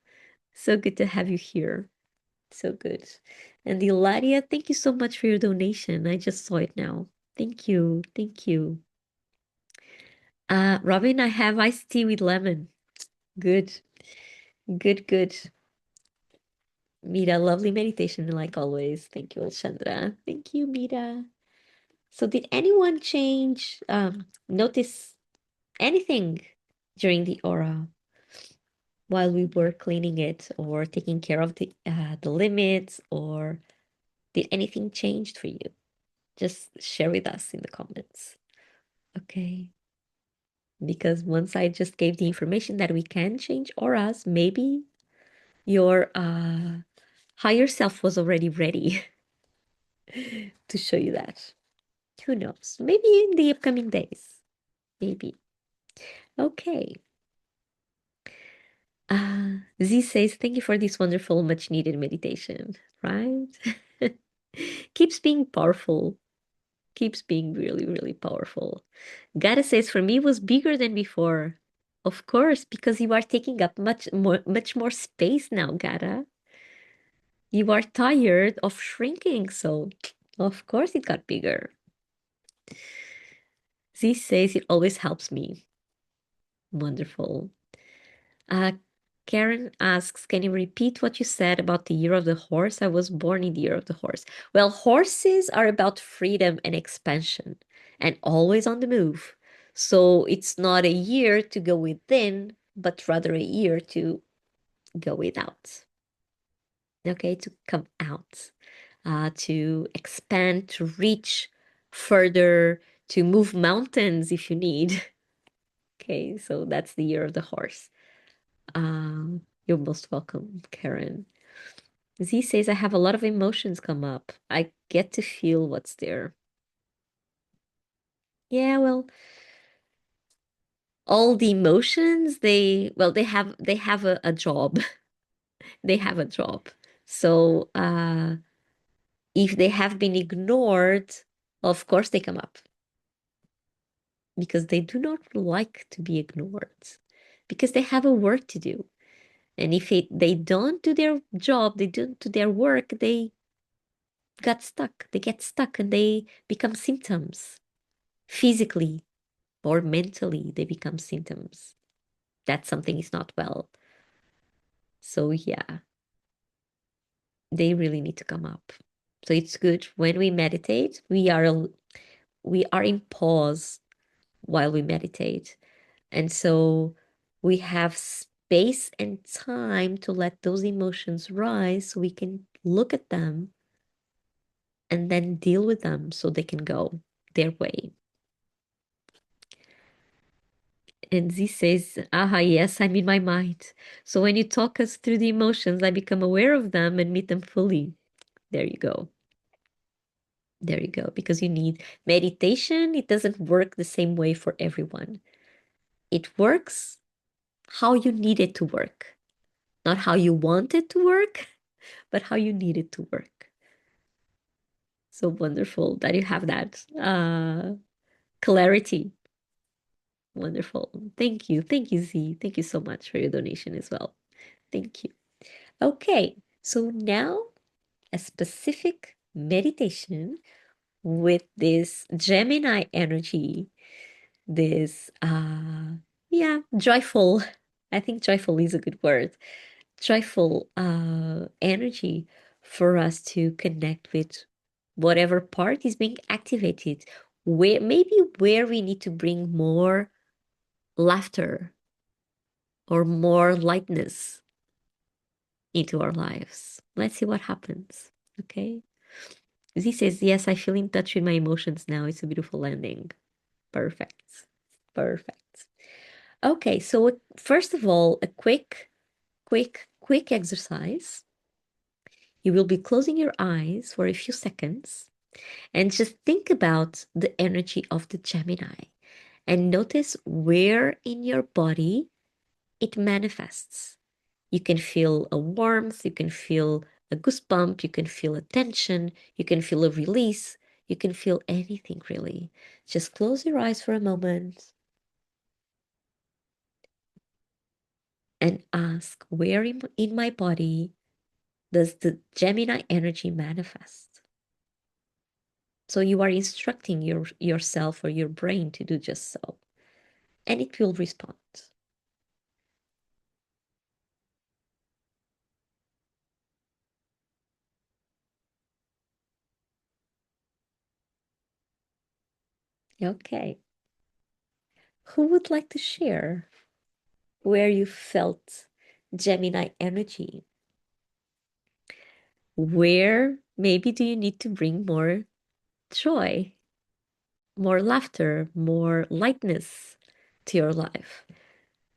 So good to have you here. So good. And Ilaria, thank you so much for your donation. I just saw it now. Thank you. Thank you. Robin, I have iced tea with lemon. Good. Good, good. Mira, lovely meditation like always. Thank you, Alchandra. Thank you, Mira. So did anyone notice anything during the aura while we were cleaning it or taking care of the limits, or did anything change for you? Just share with us in the comments. Okay. Because once I just gave the information that we can change auras, maybe your higher self was already ready to show you that. Who knows? Maybe in the upcoming days. Maybe. Okay. Z says, thank you for this wonderful, much needed meditation, right? Keeps being powerful. Keeps being really, really powerful. Gata says, for me, it was bigger than before. Of course, because you are taking up much more space now, Gata. You are tired of shrinking, so of course it got bigger. Z says it always helps me. Wonderful. Uh, Karen asks, can you repeat what you said about the year of the horse? I was born in the year of the horse. Well, horses are about freedom and expansion and always on the move. So it's not a year to go within, but rather a year to go without. Okay, to come out, to expand, to reach further, to move mountains if you need. Okay, so that's the year of the horse. You're most welcome, Karen. Z says, I have a lot of emotions come up. I get to feel what's there. Yeah, well, all the emotions, they have a job. They have a job. So if they have been ignored, of course they come up because they do not like to be ignored because they have a work to do. And if they don't do their job, they don't do their work, they got stuck. They get stuck and they become symptoms physically or mentally. They become symptoms that something is not well. So, yeah, they really need to come up. So, it's good when we meditate, we are in pause while we meditate. And so we have space and time to let those emotions rise so we can look at them and then deal with them so they can go their way. And Z says, aha, yes, I'm in my mind. So when you talk us through the emotions, I become aware of them and meet them fully. There you go. There you go. Because you need meditation. It doesn't work the same way for everyone. It works how you need it to work, not how you want it to work, but how you need it to work. So wonderful that you have that clarity. Wonderful. Thank you. Thank you, Z. Thank you so much for your donation as well. Thank you. Okay, so now a specific meditation with this Gemini energy, this yeah, joyful. I think joyful is a good word. Joyful energy for us to connect with whatever part is being activated, where we need to bring more laughter or more lightness into our lives. Let's see what happens. Okay. Z says, yes, I feel in touch with my emotions now. It's a beautiful landing. Perfect. Perfect. Okay, so first of all, a quick exercise. You will be closing your eyes for a few seconds and just think about the energy of the Gemini and notice where in your body it manifests. You can feel a warmth, you can feel a goosebump, you can feel a tension, you can feel a release, you can feel anything really. Just close your eyes for a moment and ask, where in my body does the Gemini energy manifest? So you are instructing yourself or your brain to do just so, and it will respond. Okay. Who would like to share where you felt Gemini energy? Where maybe do you need to bring more joy, more laughter, more lightness to your life?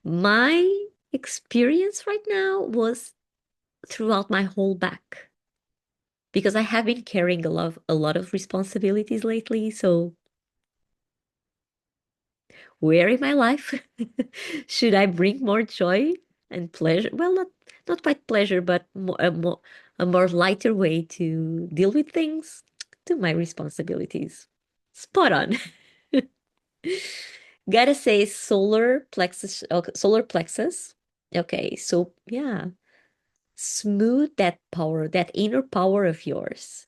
My experience right now was throughout my whole back because I have been carrying a lot of responsibilities lately. So where in my life should I bring more joy and pleasure? Well, not quite pleasure, but a more lighter way to deal with things, to my responsibilities. Spot on. Gotta say solar plexus, okay, solar plexus. Okay, so yeah, smooth that power, that inner power of yours.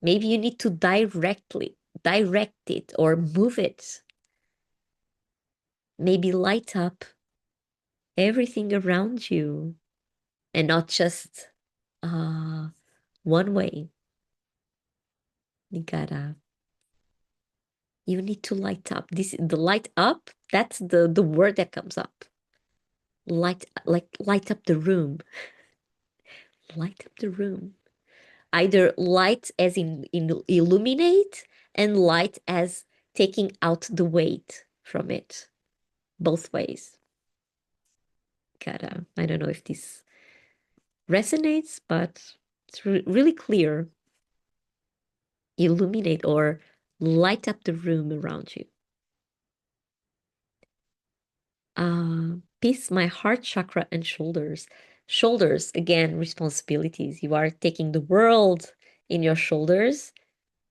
Maybe you need to direct it or move it. Maybe light up everything around you, and not just uh one way. You gotta, you need to light up. This, the light up, that's the word that comes up. Light, like light up the room. Light up the room. Either light as in illuminate, and light as taking out the weight from it. Both ways. Gotta, I don't know if this resonates, but it's really clear. Illuminate or light up the room around you. Peace, my heart chakra and shoulders. Shoulders, again, responsibilities. You are taking the world in your shoulders,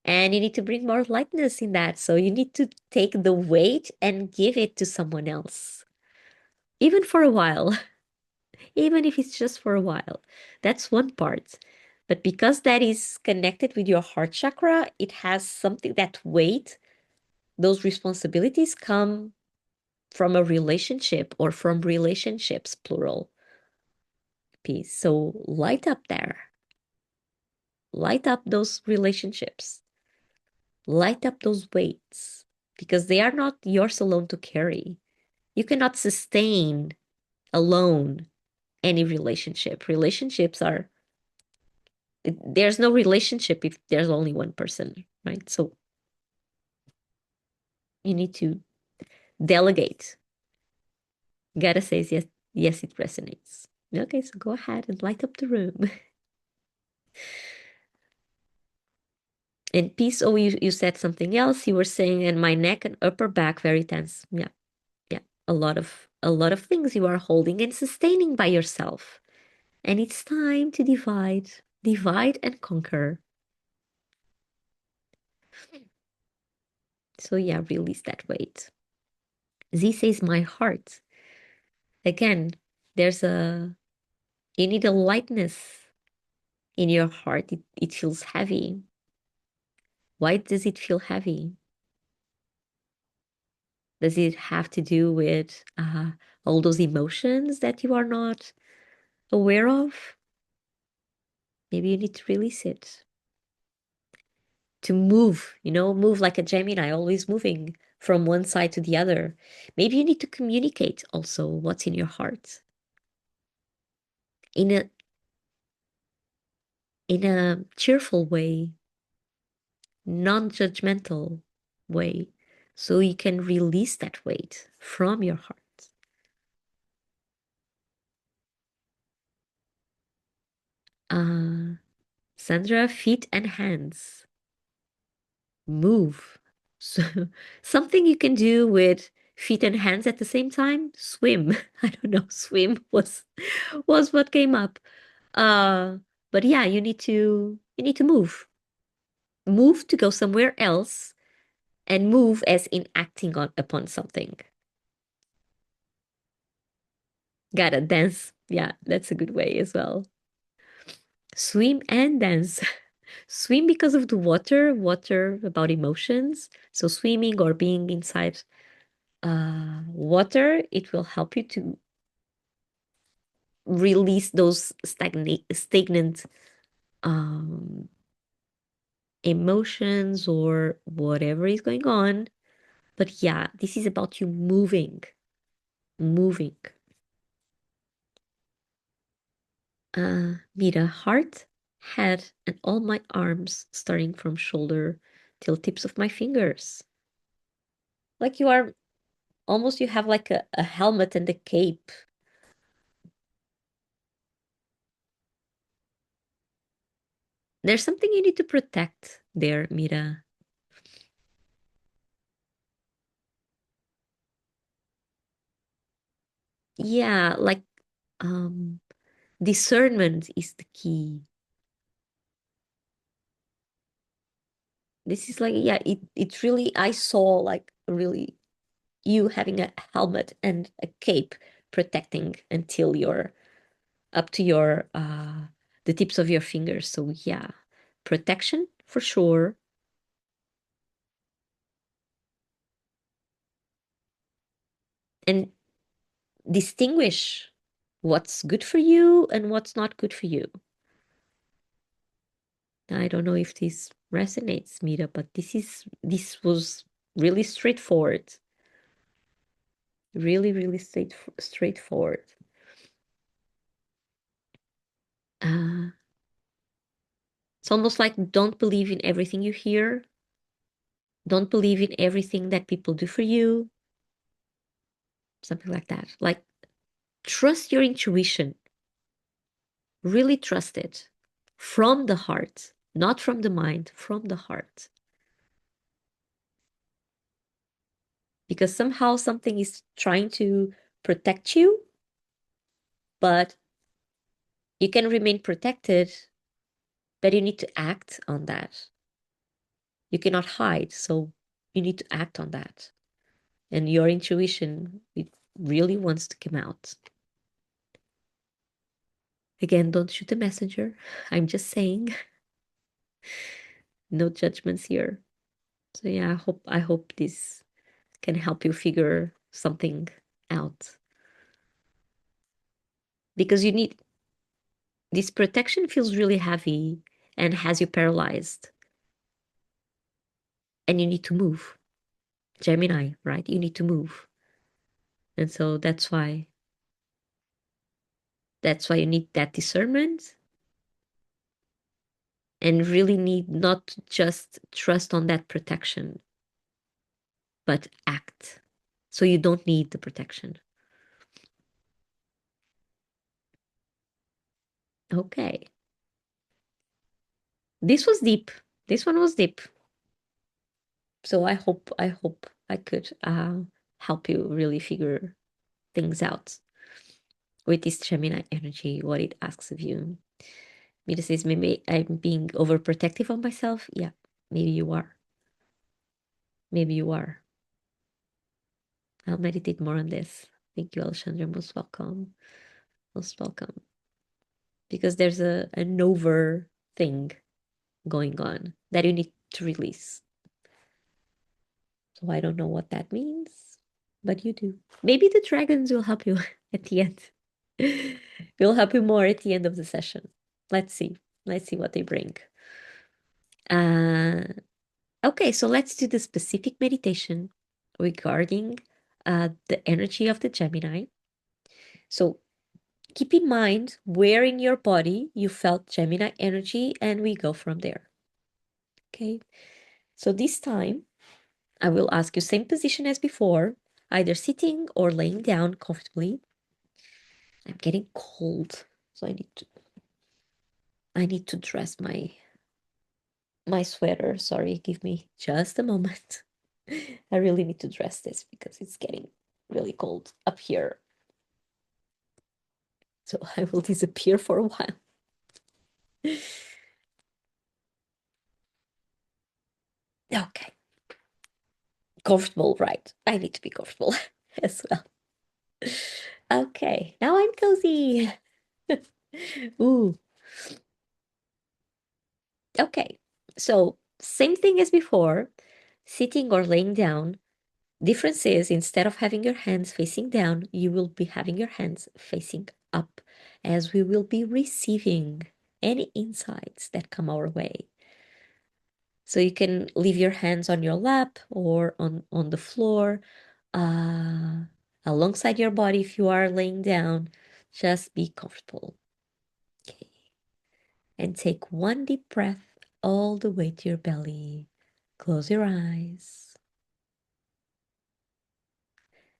and you need to bring more lightness in that. So you need to take the weight and give it to someone else, even for a while, even if it's just for a while. That's one part. But because that is connected with your heart chakra, it has something, that weight, those responsibilities come from a relationship or from relationships, plural. Peace. So light up there. Light up those relationships. Light up those weights because they are not yours alone to carry. You cannot sustain alone any relationship. Relationships are, there's no relationship if there's only one person, right? So you need to delegate. Gotta say yes, yes, it resonates. Okay, so go ahead and light up the room. And peace, oh, you said something else. You were saying, and my neck and upper back very tense. Yeah, yeah. A lot of things you are holding and sustaining by yourself. And it's time to divide and conquer. So yeah, release that weight. Z says my heart. Again, there's a, you need a lightness in your heart. It feels heavy. Why does it feel heavy? Does it have to do with all those emotions that you are not aware of? Maybe you need to release it. To move, move like a Gemini, always moving from one side to the other. Maybe you need to communicate also what's in your heart in a cheerful way, non-judgmental way, so you can release that weight from your heart. Uh, Sandra, feet and hands. Move. So something you can do with feet and hands at the same time, swim. I don't know, swim was what came up. Uh, but yeah, you need to move. Move to go somewhere else, and move as in acting on upon something. Gotta dance. Yeah, that's a good way as well. Swim and dance. Swim because of the water about emotions. So swimming or being inside water, it will help you to release those stagnant um, emotions or whatever is going on. But yeah, this is about you moving. Mira, heart, head, and all my arms, starting from shoulder till tips of my fingers. Like you are almost, you have like a helmet and a cape. There's something you need to protect there, Mira. Yeah, like um discernment is the key. This is like, yeah, it really, I saw like really you having a helmet and a cape protecting until you're up to your the tips of your fingers. So yeah, protection for sure. And distinguish what's good for you and what's not good for you. I don't know if this resonates, Mira, but this was really straightforward. Really, really straightforward. It's almost like don't believe in everything you hear. Don't believe in everything that people do for you. Something like that. Like trust your intuition. Really trust it from the heart, not from the mind, from the heart. Because somehow something is trying to protect you, but you can remain protected, but you need to act on that. You cannot hide, so you need to act on that. And your intuition, it really wants to come out. Again, don't shoot the messenger. I'm just saying, no judgments here. So yeah, I hope this can help you figure something out. Because you need this protection feels really heavy and has you paralyzed. And you need to move. Gemini, right? You need to move. And so that's why you need that discernment and really need not just trust on that protection, but act. So you don't need the protection. Okay. This was deep. This one was deep. So I hope I could help you really figure things out with this Gemini energy, what it asks of you. Mira says, maybe I'm being overprotective of myself. Yeah, maybe you are. Maybe you are. I'll meditate more on this. Thank you, Alexandra. Most welcome. Most welcome. Because there's an over thing going on that you need to release. So I don't know what that means, but you do. Maybe the dragons will help you at the end. Will help you more at the end of the session. Let's see. Let's see what they bring. Uh, okay, so let's do the specific meditation regarding the energy of the Gemini. So keep in mind where in your body you felt Gemini energy, and we go from there. Okay, so this time I will ask you same position as before, either sitting or laying down comfortably. I'm getting cold, so I need to dress my sweater. Sorry, give me just a moment. I really need to dress this because it's getting really cold up here. So I will disappear for a while. Okay. Comfortable, right? I need to be comfortable as well. Okay, now I'm cozy. Ooh, okay. So, same thing as before, sitting or laying down. Difference is instead of having your hands facing down, you will be having your hands facing up as we will be receiving any insights that come our way. So you can leave your hands on your lap or on the floor, uh, alongside your body if you are laying down. Just be comfortable. Okay. And take one deep breath all the way to your belly. Close your eyes.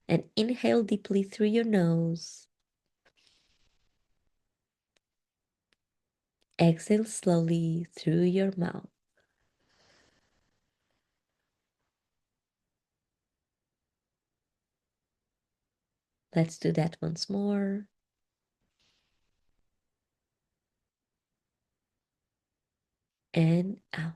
And inhale deeply through your nose. Exhale slowly through your mouth. Let's do that once more. And out.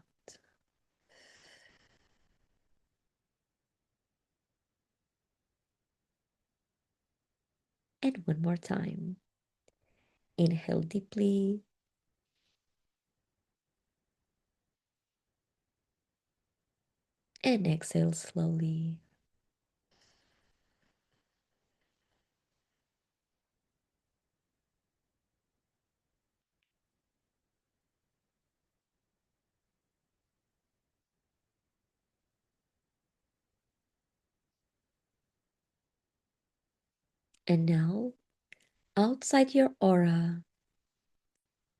And one more time. Inhale deeply. And exhale slowly. And now, outside your aura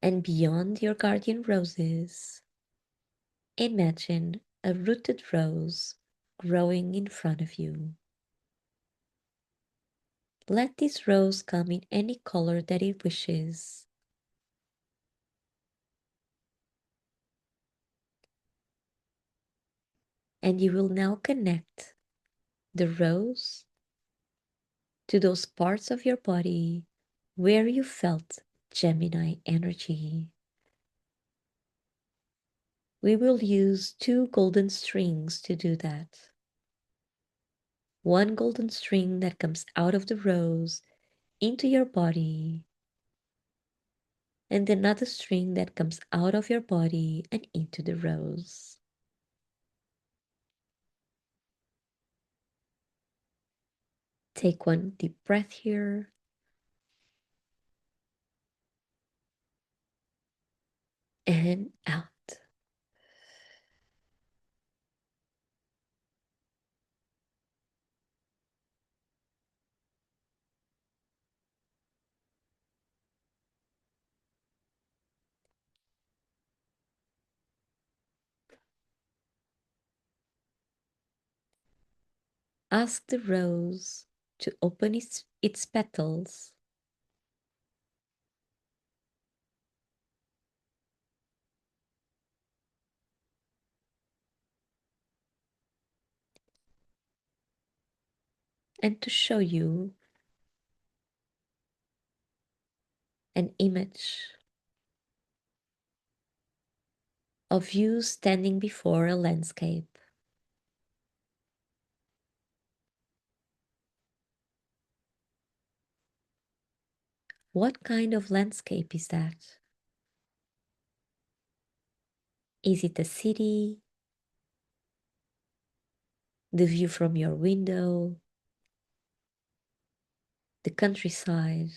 and beyond your guardian roses, imagine a rooted rose growing in front of you. Let this rose come in any color that it wishes. And you will now connect the rose to those parts of your body where you felt Gemini energy. We will use 2 golden strings to do that. One golden string that comes out of the rose into your body, and another string that comes out of your body and into the rose. Take one deep breath here. And out. Ask the rose to open its petals and to show you an image of you standing before a landscape. What kind of landscape is that? Is it a city? The view from your window? The countryside?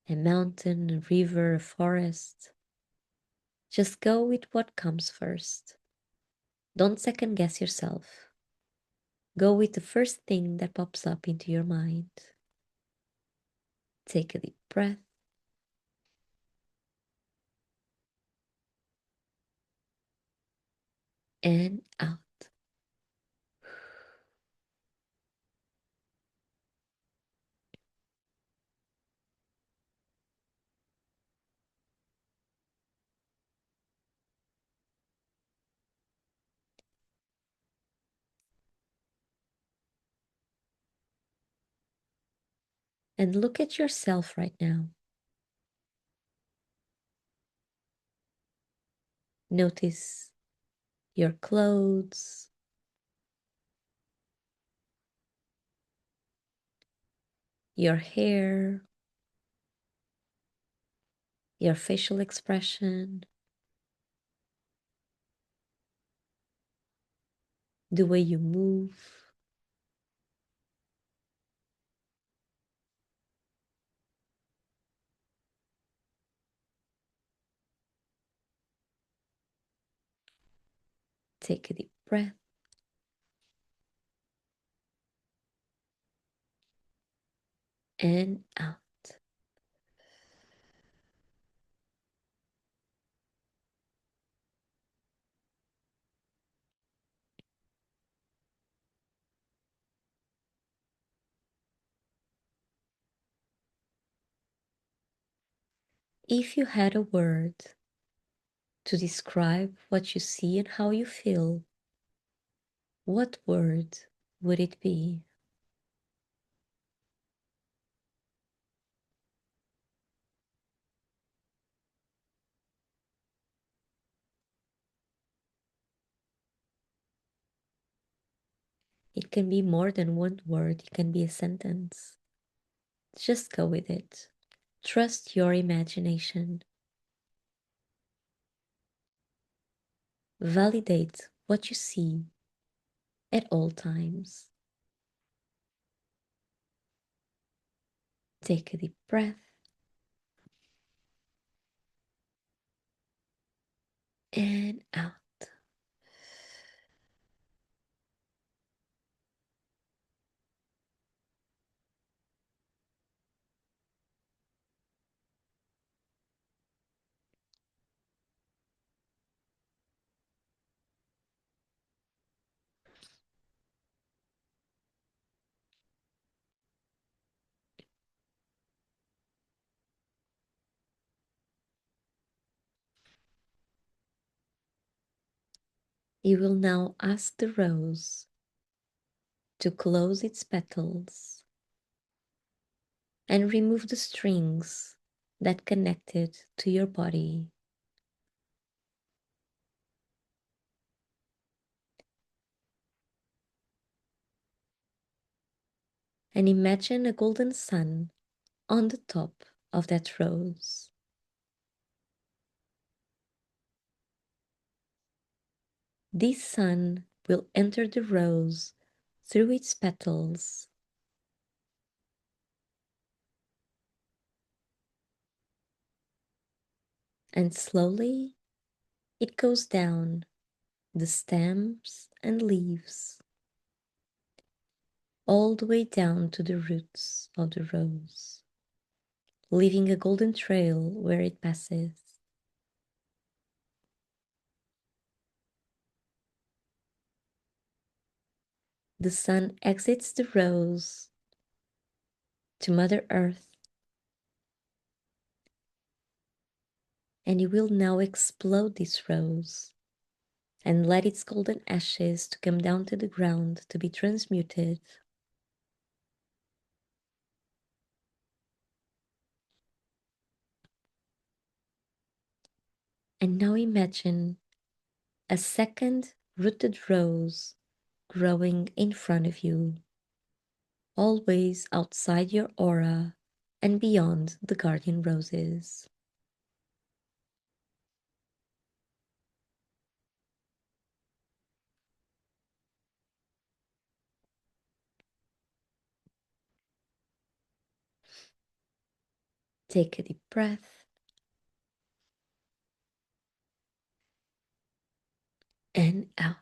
A mountain, a river, a forest? Just go with what comes first. Don't second guess yourself. Go with the first thing that pops up into your mind. Take a deep breath and out. And look at yourself right now. Notice your clothes, your hair, your facial expression, the way you move. Take a deep breath and out. If you had a word to describe what you see and how you feel, what word would it be? It can be more than one word, it can be a sentence. Just go with it. Trust your imagination. Validate what you see at all times. Take a deep breath and out. You will now ask the rose to close its petals and remove the strings that connected to your body. And imagine a golden sun on the top of that rose. This sun will enter the rose through its petals and slowly it goes down the stems and leaves all the way down to the roots of the rose, leaving a golden trail where it passes. The sun exits the rose to Mother Earth, and it will now explode this rose and let its golden ashes to come down to the ground to be transmuted. And now imagine a second rooted rose growing in front of you, always outside your aura and beyond the guardian roses. Take a deep breath and out.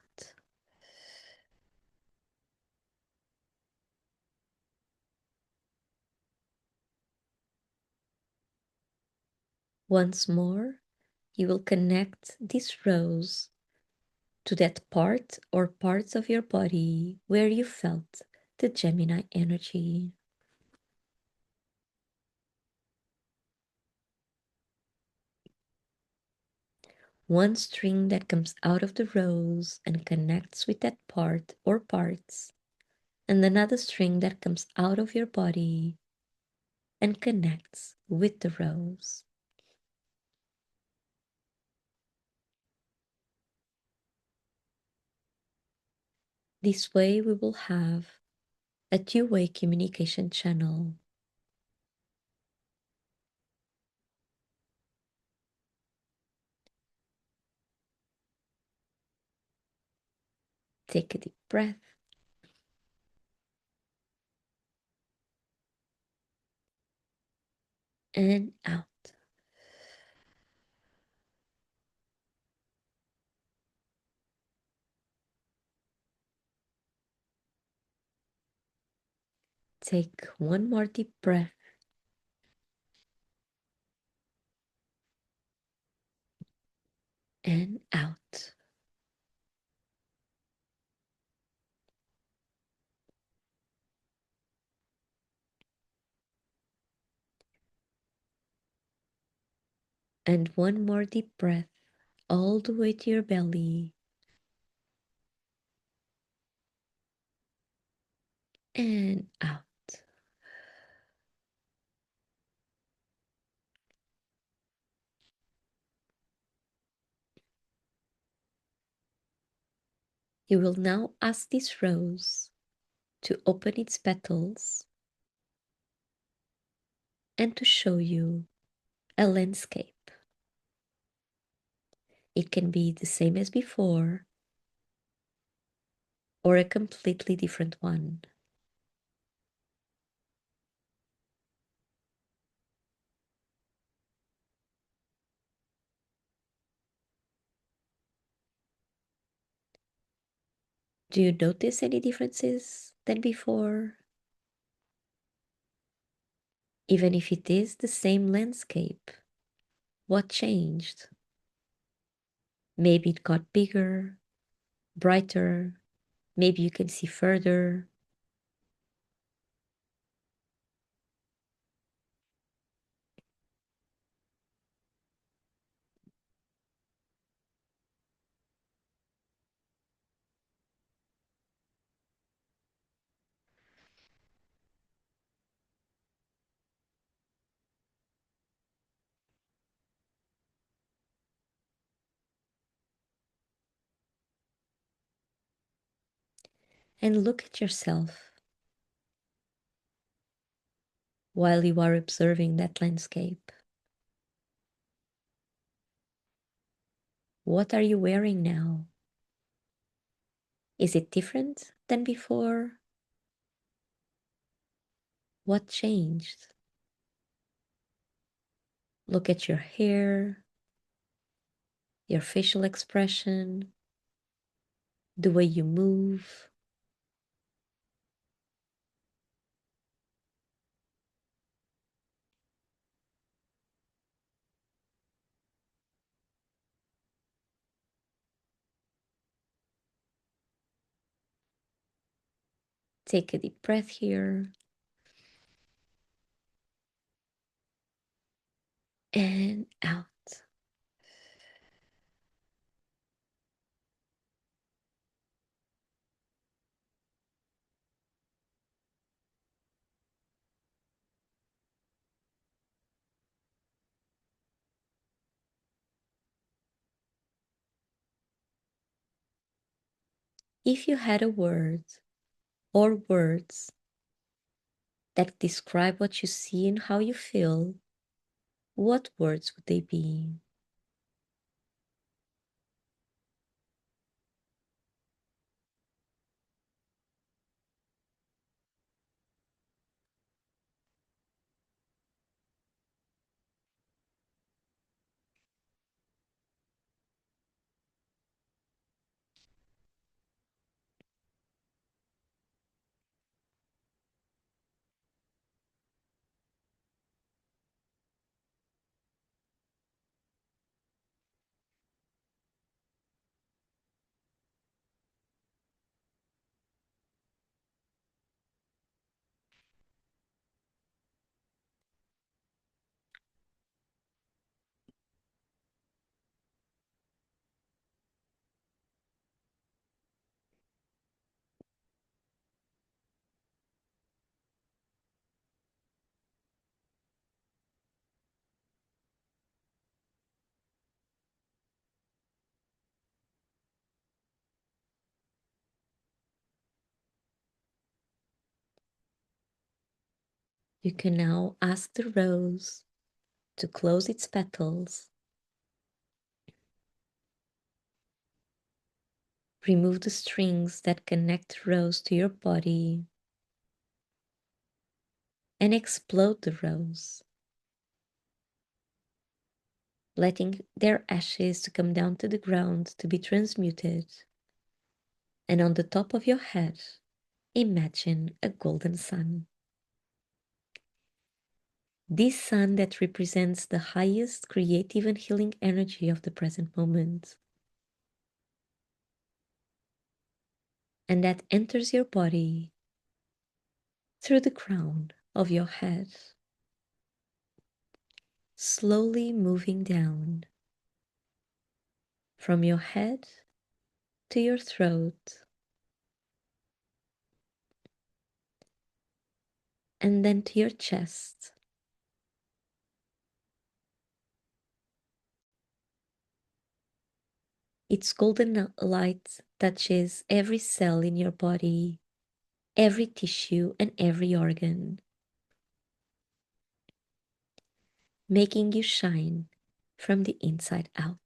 Once more, you will connect this rose to that part or parts of your body where you felt the Gemini energy. One string that comes out of the rose and connects with that part or parts, and another string that comes out of your body and connects with the rose. This way, we will have a two-way communication channel. Take a deep breath and out. Take one more deep breath and out. And one more deep breath all the way to your belly and out. You will now ask this rose to open its petals and to show you a landscape. It can be the same as before or a completely different one. Do you notice any differences than before? Even if it is the same landscape, what changed? Maybe it got bigger, brighter, maybe you can see further. and look at yourself while you are observing that landscape. What are you wearing now? Is it different than before? What changed? Look at your hair, your facial expression, the way you move. Take a deep breath here and out. If you had a word or words that describe what you see and how you feel, what words would they be? You can now ask the rose to close its petals, remove the strings that connect the rose to your body, and explode the rose, letting their ashes to come down to the ground to be transmuted. And on the top of your head, imagine a golden sun. This sun that represents the highest creative and healing energy of the present moment, and that enters your body through the crown of your head, slowly moving down from your head to your throat, and then to your chest. Its golden light touches every cell in your body, every tissue, and every organ, making you shine from the inside out.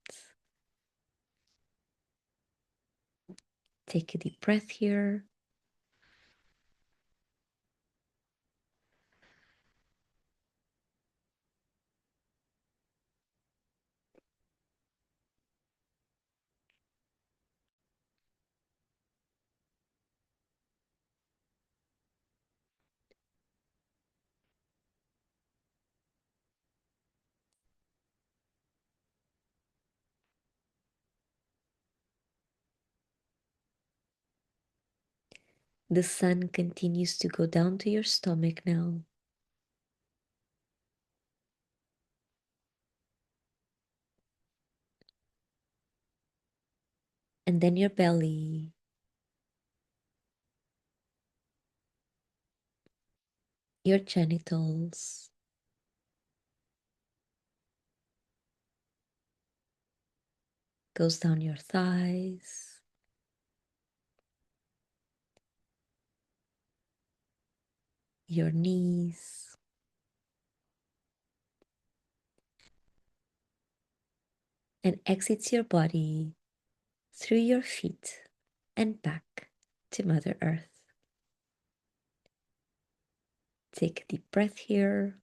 Take a deep breath here. The sun continues to go down to your stomach now. And then your belly, your genitals, goes down your thighs, your knees, and exits your body through your feet and back to Mother Earth. Take a deep breath here.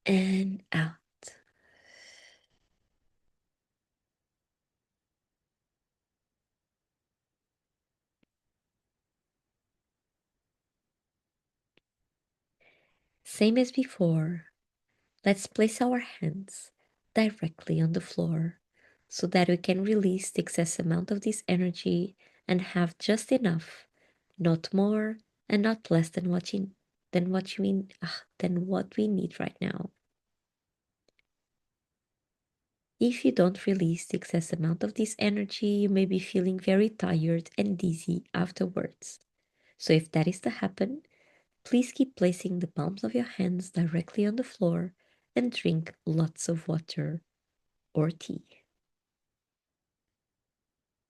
And out. Same as before, let's place our hands directly on the floor so that we can release the excess amount of this energy and have just enough, not more and not less than what we need right now. If you don't release the excess amount of this energy, you may be feeling very tired and dizzy afterwards. So if that is to happen, please keep placing the palms of your hands directly on the floor and drink lots of water or tea.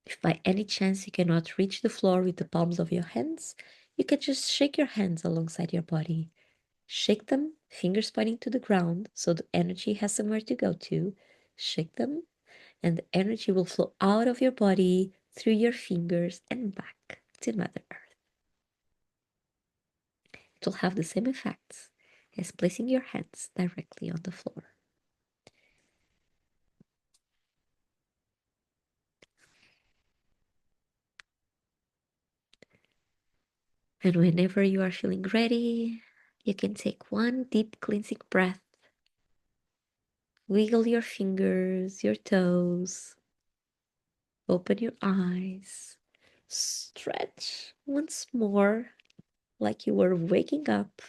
If by any chance you cannot reach the floor with the palms of your hands, you can just shake your hands alongside your body. Shake them, fingers pointing to the ground, so the energy has somewhere to go to. Shake them, and the energy will flow out of your body through your fingers and back to Mother Earth. It will have the same effects as placing your hands directly on the floor. And whenever you are feeling ready, you can take one deep cleansing breath. Wiggle your fingers, your toes. Open your eyes. Stretch once more like you were waking up.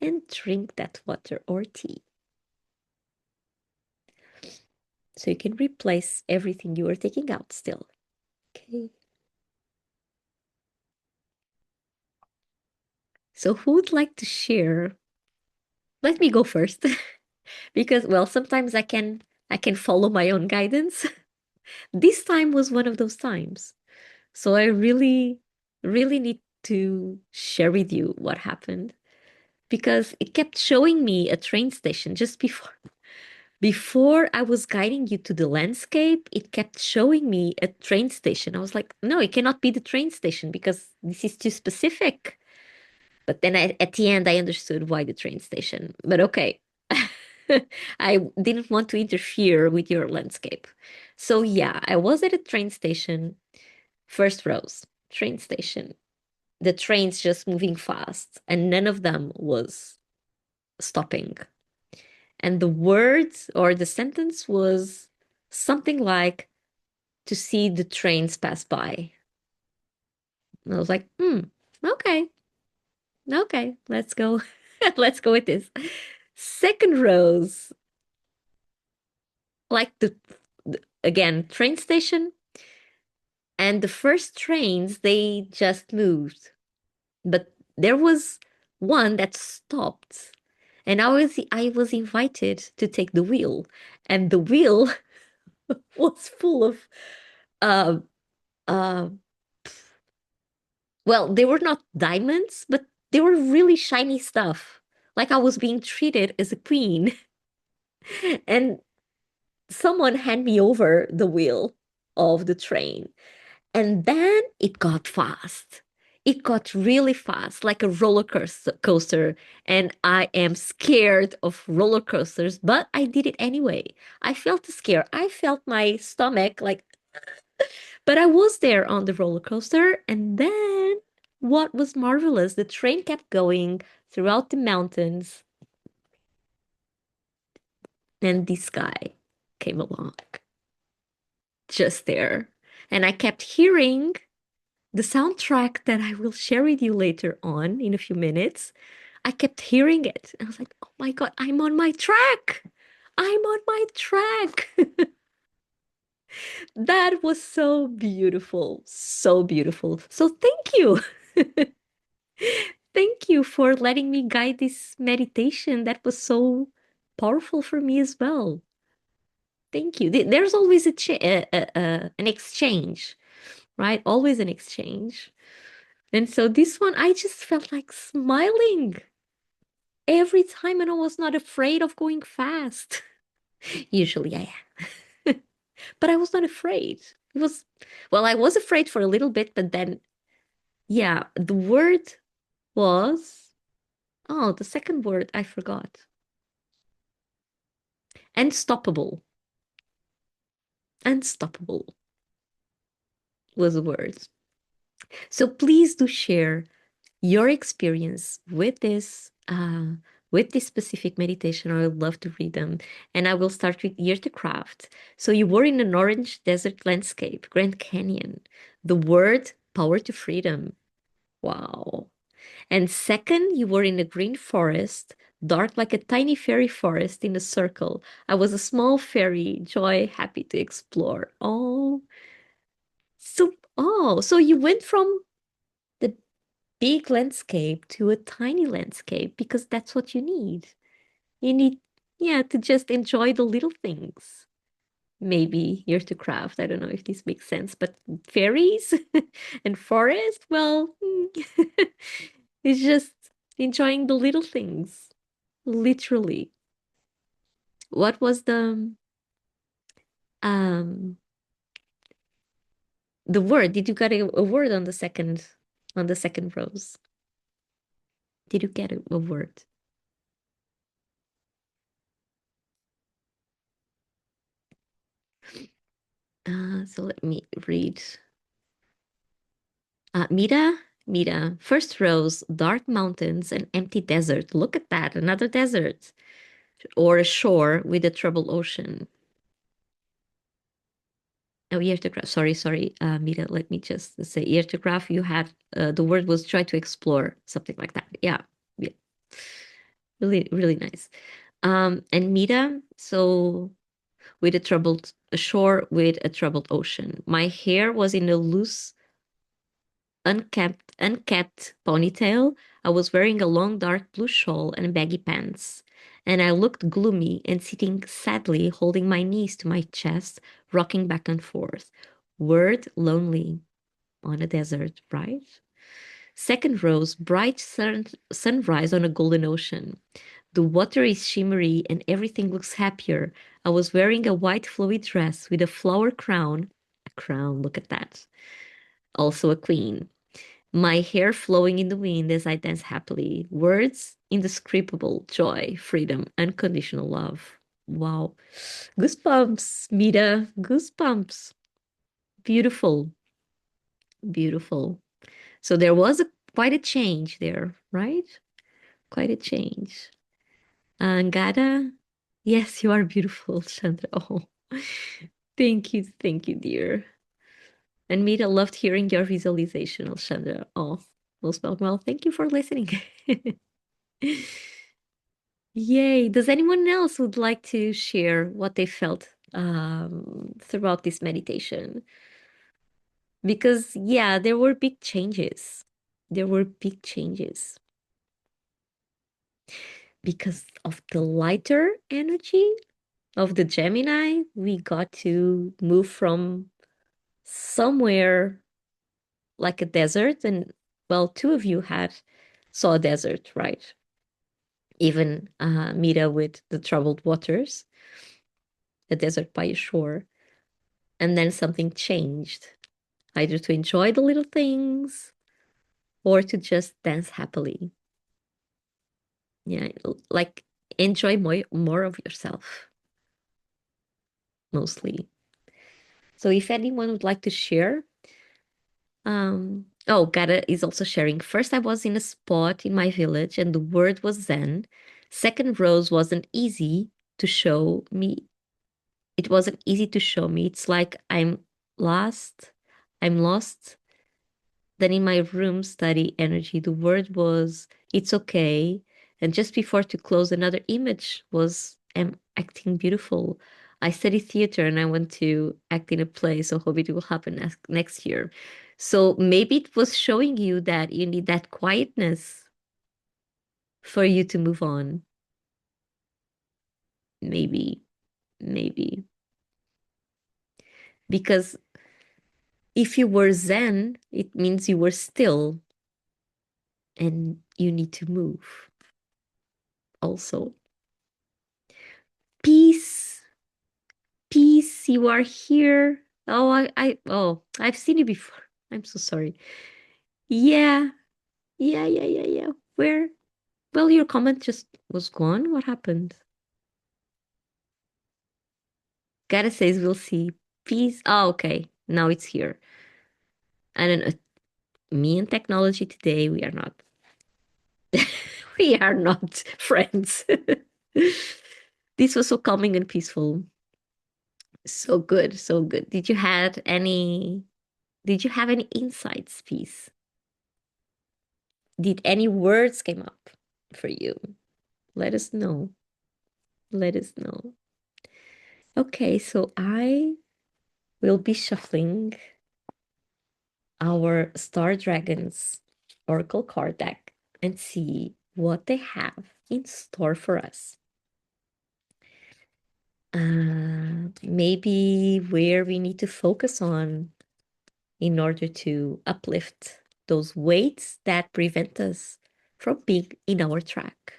And drink that water or tea. So you can replace everything you were taking out still. Okay. So who would like to share? Let me go first. Because well, sometimes I can follow my own guidance. This time was one of those times. So I really, really need to share with you what happened because it kept showing me a train station just before. Before I was guiding you to the landscape, it kept showing me a train station. I was like, no, it cannot be the train station because this is too specific. But then at the end, I understood why the train station. But okay, I didn't want to interfere with your landscape. So yeah, I was at a train station, first rows, train station. The trains just moving fast, and none of them was stopping. And the words or the sentence was something like to see the trains pass by. And I was like, okay, okay, let's go. Let's go with this. Second rows, like again, train station. And the first trains, they just moved. But there was one that stopped. And I was invited to take the wheel. And the wheel was full of uh uh well, they were not diamonds, but they were really shiny stuff. Like I was being treated as a queen. And someone handed me over the wheel of the train. And then it got fast. It got really fast, like a coaster. And I am scared of roller coasters, but I did it anyway. I felt scared. I felt my stomach like, but I was there on the roller coaster. And then what was marvelous, the train kept going throughout the mountains. And this guy came along just there. And I kept hearing the soundtrack that I will share with you later on in a few minutes. I kept hearing it. I was like, oh my God, I'm on my track. I'm on my track. That was so beautiful. So beautiful. So thank you. Thank you for letting me guide this meditation. That was so powerful for me as well. Thank you. There's always an exchange, right? Always an exchange. And so this one, I just felt like smiling every time, and I was not afraid of going fast. Usually I am. But I was not afraid. It was, well, I was afraid for a little bit, but then, yeah, the word was, oh, the second word I forgot. Unstoppable. Unstoppable was the word. So please do share your experience with this specific meditation. I would love to read them. And I will start with Year to Craft. So you were in an orange desert landscape, Grand Canyon. The word power to freedom. Wow. And second, you were in a green forest, dark like a tiny fairy forest in a circle. I was a small fairy, joy, happy to explore. So you went from the big landscape to a tiny landscape because that's what you need. You need, yeah, to just enjoy the little things. Maybe you're to craft. I don't know if this makes sense, but fairies and forest, well, it's just enjoying the little things, literally. What was um the word? Did you get a word on the second rose? Did you get a word? So let me read. Mira, Mira, first rose, dark mountains, and empty desert. Look at that, another desert. Or a shore with a troubled ocean. Oh, Eartograph. Sorry, Mira. Let me just say Eartograph. You had the word was try to explore, something like that. Yeah, yeah, really, really nice. And Mira, so with a shore with a troubled ocean. My hair was in a loose unkept ponytail. I was wearing a long dark blue shawl and baggy pants. And I looked gloomy and sitting sadly, holding my knees to my chest, rocking back and forth. Word lonely on a desert, right? Second rose, sunrise on a golden ocean. The water is shimmery and everything looks happier. I was wearing a white flowy dress with a flower crown. A crown, look at that. Also a queen. My hair flowing in the wind as I dance happily. Words indescribable joy, freedom, unconditional love. Wow. Goosebumps, Mira. Goosebumps. Beautiful. Beautiful. So there was quite a change there, right? Quite a change. Gada, yes, you are beautiful, Chandra. Oh, thank you, dear. And Mira loved hearing your visualization, Alchandra. Oh, most welcome. Well, thank you for listening. Yay. Does anyone else would like to share what they felt throughout this meditation? Because, yeah, there were big changes. There were big changes because of the lighter energy of the Gemini. We got to move from somewhere like a desert, and well, two of you had saw a desert, right? Even Mira with the troubled waters, a desert by a shore. And then something changed, either to enjoy the little things or to just dance happily. Yeah, like enjoy more of yourself, mostly. So if anyone would like to share, oh, Gara is also sharing. First, I was in a spot in my village and the word was Zen. Second rose wasn't easy to show me. It wasn't easy to show me. It's like lost. I'm lost. Then in my room study energy, the word was it's okay. And just before to close, another image was am acting beautiful. I study theater and I want to act in a play, so hope it will happen next year. So maybe it was showing you that you need that quietness for you to move on. Maybe, maybe. Because If you were Zen, it means you were still and you need to move also. Peace, peace, you are here. Oh, I've seen you before. I'm so sorry. Yeah, yeah. Where? Well, your comment just was gone. What happened? Gotta says we'll see. Peace. Oh, okay. Now it's here. I don't know. Me and technology today, we are not. We are not friends. This was so calming and peaceful. So good, so good. Did you have any insights, Peace? Did any words came up for you? Let us know. Let us know. Okay, so I will be shuffling our Star Dragons Oracle card deck and see what they have in store for us. Maybe where we need to focus on in order to uplift those weights that prevent us from being in our track.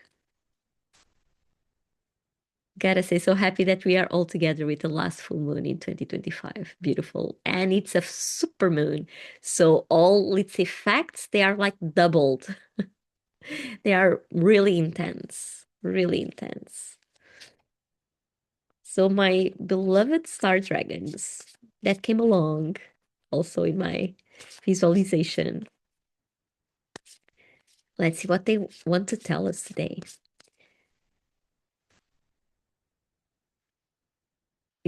Gotta say, so happy that we are all together with the last full moon in 2025. Beautiful. And it's a super moon. So all its effects, they are like doubled. They are really intense, really intense. So my beloved star dragons that came along also in my visualization. Let's see what they want to tell us today.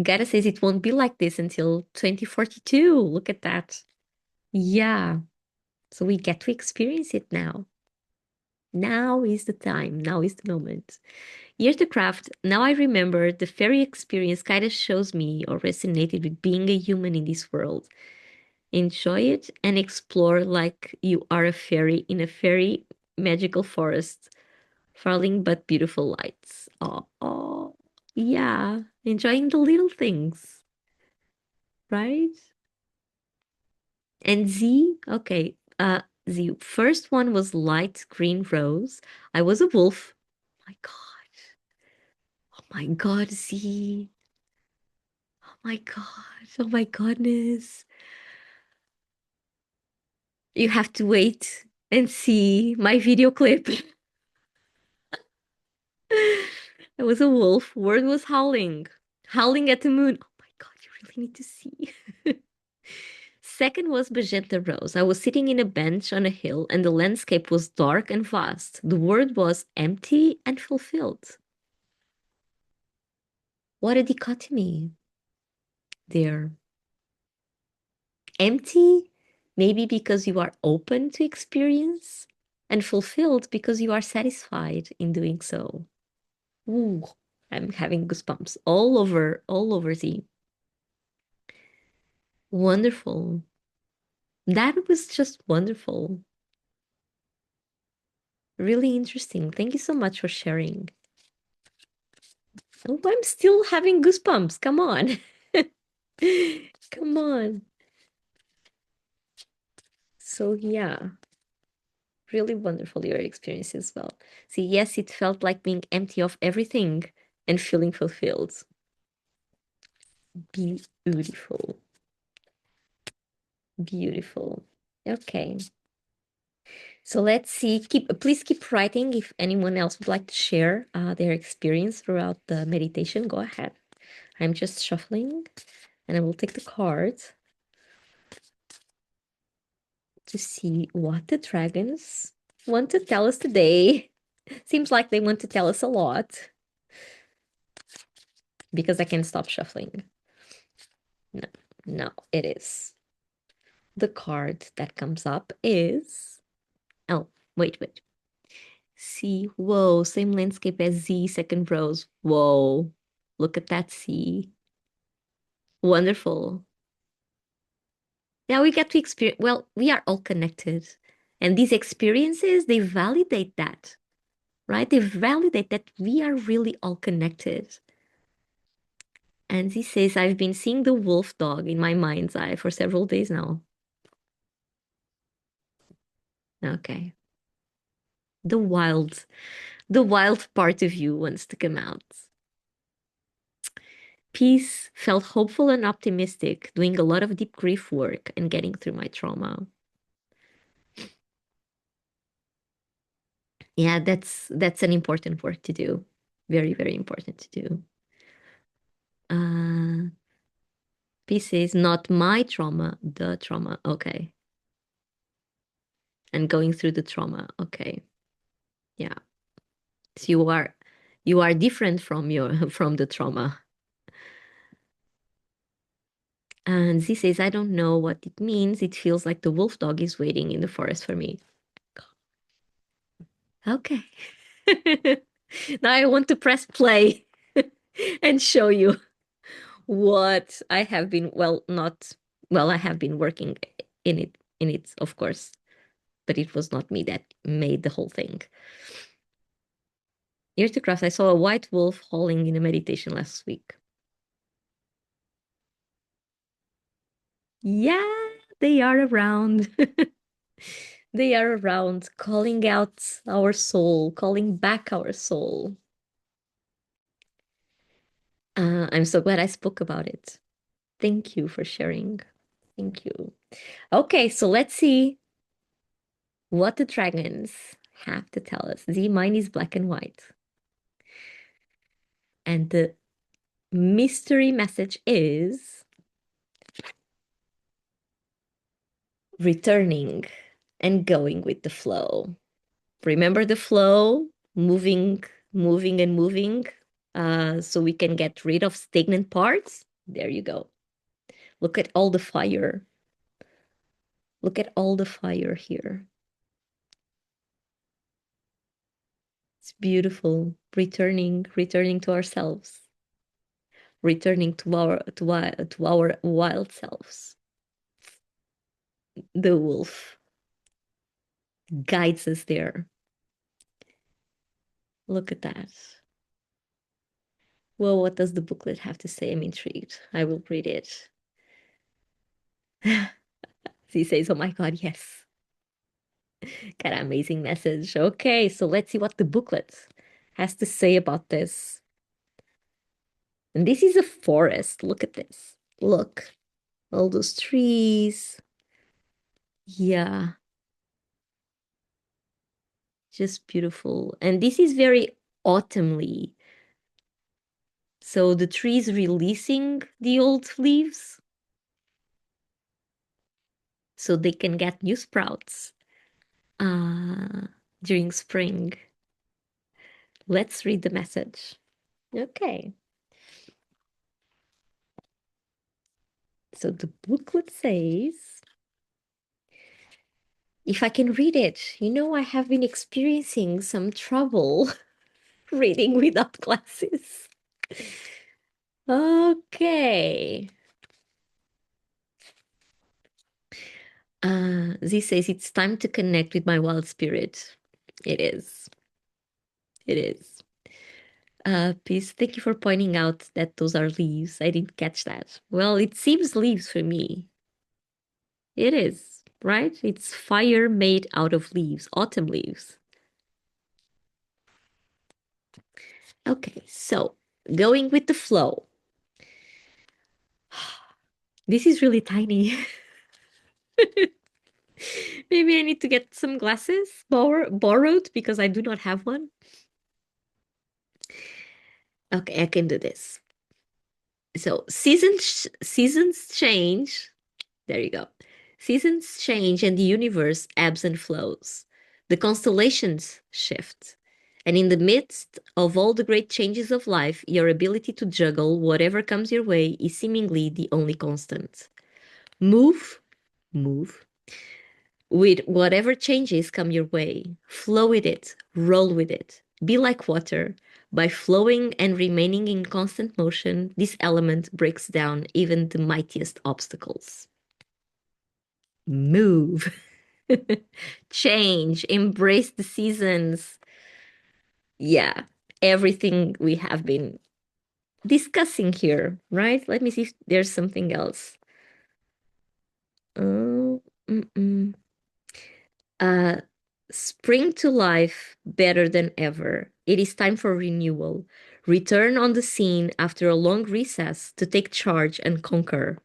Gaia says it won't be like this until 2042. Look at that. Yeah. So we get to experience it now. Now is the time. Now is the moment. Year to craft. Now I remember the fairy experience kind of shows me or resonated with being a human in this world. Enjoy it and explore like you are a fairy in a fairy magical forest, falling but beautiful lights. Oh, yeah. Enjoying the little things, right? And Z, okay. Z, first one was light green rose. I was a wolf. My God. Oh my God, Z. Oh my God. Oh my goodness. You have to wait and see my video clip. I was a wolf. Word was howling. Howling at the moon. Oh my God, you really need to see. Second was Magenta Rose. I was sitting in a bench on a hill and the landscape was dark and vast. The word was empty and fulfilled. What a dichotomy there. Empty, maybe because you are open to experience, and fulfilled because you are satisfied in doing so. Ooh, I'm having goosebumps all over the. Wonderful. That was just wonderful. Really interesting. Thank you so much for sharing. Oh, I'm still having goosebumps. Come on. Come on. So, yeah, really wonderful your experience as well. See, yes, it felt like being empty of everything and feeling fulfilled. Beautiful. Beautiful. Okay. So let's see. Please keep writing if anyone else would like to share their experience throughout the meditation. Go ahead. I'm just shuffling and I will take the cards to see what the dragons want to tell us today. Seems like they want to tell us a lot because I can't stop shuffling. No, no, it is. The card that comes up is. Oh, wait. See, whoa, same landscape as Z, second rose. Whoa, look at that sea. Wonderful. Now we get to experience, well, we are all connected. And these experiences, they validate that, right? They validate that we are really all connected. And he says, I've been seeing the wolf dog in my mind's eye for several days now. Okay. The wild, the wild part of you wants to come out. Peace felt hopeful and optimistic, doing a lot of deep grief work and getting through my trauma. Yeah, that's an important work to do. Very, very important to do. Uh, Peace is not my trauma, the trauma. Okay. And going through the trauma. Okay. Yeah. So you are different from your from the trauma. And Z says, I don't know what it means. It feels like the wolf dog is waiting in the forest for me. Okay. Now I want to press play and show you what I have been, well, not, well, I have been working in it, of course, but it was not me that made the whole thing. Here's the craft. I saw a white wolf howling in a meditation last week. Yeah, they are around. They are around, calling out our soul, calling back our soul. I'm so glad I spoke about it. Thank you for sharing. Thank you. Okay, so let's see what the dragons have to tell us. The mine is black and white. And the mystery message is returning and going with the flow. Remember the flow, moving, moving, and moving, so we can get rid of stagnant parts. There you go. Look at all the fire. Look at all the fire here. It's beautiful. Returning to ourselves, returning to our wild selves. The wolf guides us there. Look at that. Well, what does the booklet have to say? I'm intrigued. I will read it. He says, oh my God, yes. Got an amazing message. Okay, so let's see what the booklet has to say about this. And this is a forest. Look at this. Look, all those trees. Yeah, just beautiful. And this is very autumnly. So the trees releasing the old leaves so they can get new sprouts uh, during spring. Let's read the message. Okay. So the booklet says, if I can read it, I have been experiencing some trouble reading without glasses. Okay. This says it's time to connect with my wild spirit. It is. It is. Peace, thank you for pointing out that those are leaves. I didn't catch that. Well, it seems leaves for me. It is, right? It's fire made out of leaves, autumn leaves. Okay, so going with the flow. This is really tiny. Maybe I need to get some glasses borrowed because I do not have one. Okay, I can do this. So seasons change. There you go. Seasons change and the universe ebbs and flows. The constellations shift. And in the midst of all the great changes of life, your ability to juggle whatever comes your way is seemingly the only constant. Move, move, with whatever changes come your way. Flow with it, roll with it. Be like water. By flowing and remaining in constant motion, this element breaks down even the mightiest obstacles. Move, change, embrace the seasons. Yeah, everything we have been discussing here, right? Let me see if there's something else. Oh, mm-mm. Uh, spring to life better than ever. It is time for renewal. Return on the scene after a long recess to take charge and conquer.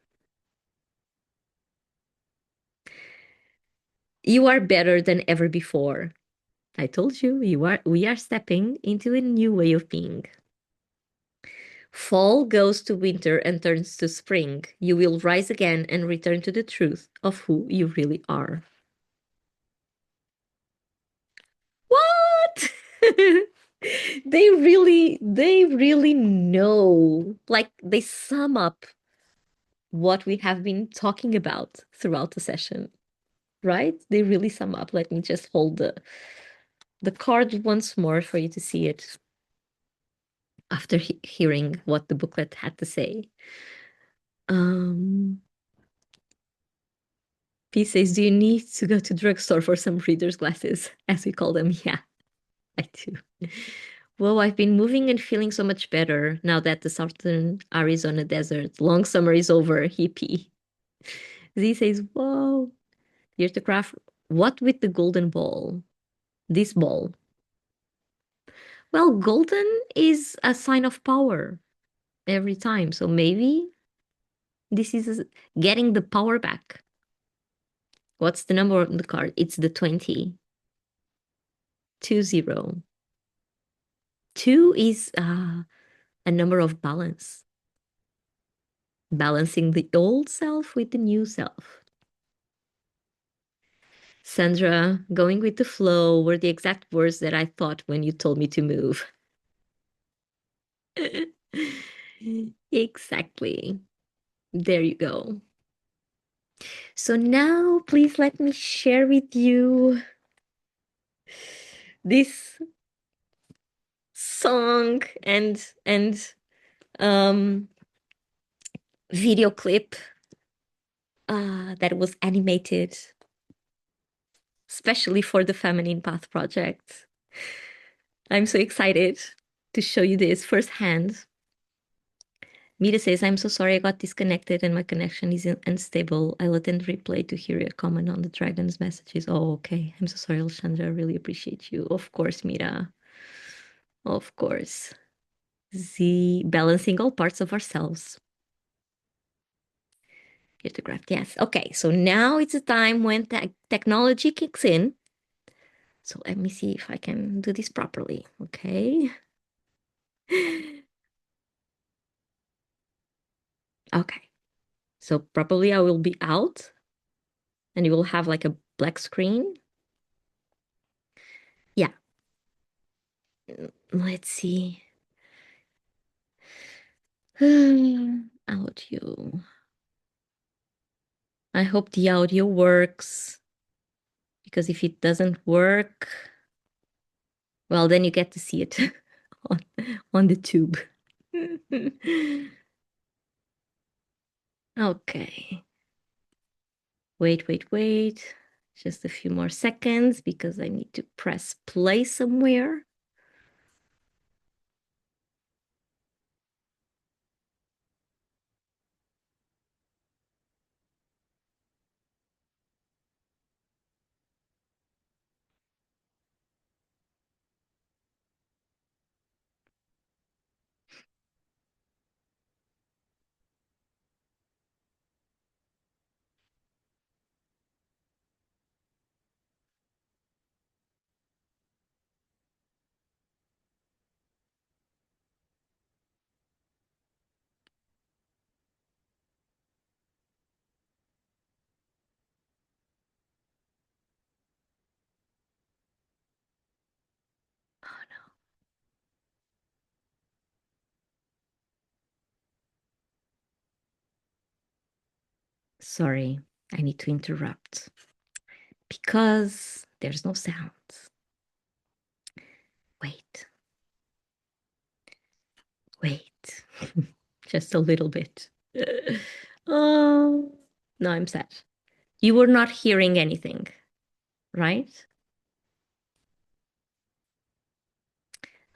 You are better than ever before. I told you, we are stepping into a new way of being. Fall goes to winter and turns to spring. You will rise again and return to the truth of who you really are. What? They really know. Like they sum up what we have been talking about throughout the session, right? They really sum up. Let me just hold the card once more for you to see it after hearing what the booklet had to say. Um, P says, do you need to go to drugstore for some reader's glasses, as we call them? Yeah, I do. Whoa, I've been moving and feeling so much better now that the southern Arizona desert long summer is over. Hippie. Z says, whoa, here's the craft. What with the golden ball? This ball. Well, golden is a sign of power every time. So maybe this is getting the power back. What's the number on the card? It's the 20. 20. Two is a number of balance, balancing the old self with the new self. Sandra, going with the flow were the exact words that I thought when you told me to move. Exactly. There you go. So now, please let me share with you this song and um video clip that was animated especially for the Feminine Path project. I'm so excited to show you this firsthand. Mira says, I'm so sorry I got disconnected and my connection is unstable. I'll attend replay to hear your comment on the dragon's messages. Oh, okay. I'm so sorry, Alexandra. I really appreciate you. Of course, Mira. Of course. Z, balancing all parts of ourselves. Here's the graph. Yes. Okay. So now it's a time when technology kicks in. So let me see if I can do this properly. Okay. Okay. So probably I will be out and you will have like a black screen. Yeah. Let's see. Audio. I hope the audio works because if it doesn't work, well, then you get to see it on, on the tube. Okay. Wait. Just a few more seconds because I need to press play somewhere. Oh no. Sorry, I need to interrupt because there's no sound. Wait. Wait. Just a little bit. Oh, no, I'm sad. You were not hearing anything, right?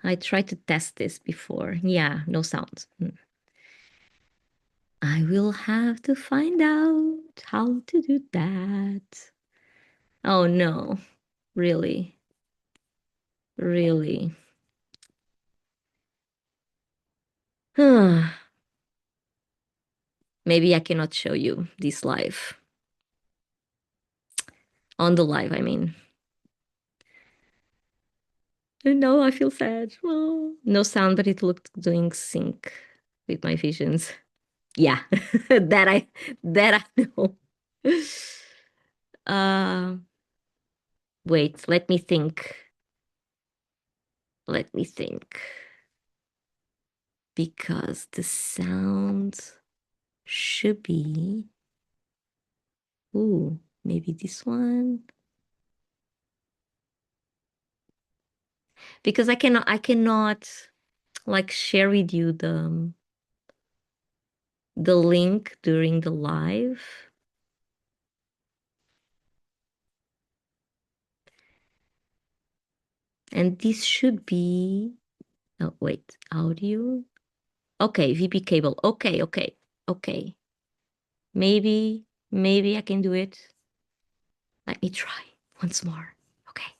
I tried to test this before. Yeah, no sound. I will have to find out how to do that. Oh no, really, really. Maybe I cannot show you this live. On the live, I mean. No, I feel sad. Oh, no sound, but it looked doing sync with my visions. Yeah, that I know. Uh, wait, let me think. Let me think. Because the sound should be. Ooh, maybe this one. Because I cannot like share with you the link during the live. And this should be, oh wait, audio. Okay, VP cable. Okay, okay, okay. Maybe I can do it. Let me try once more. Okay.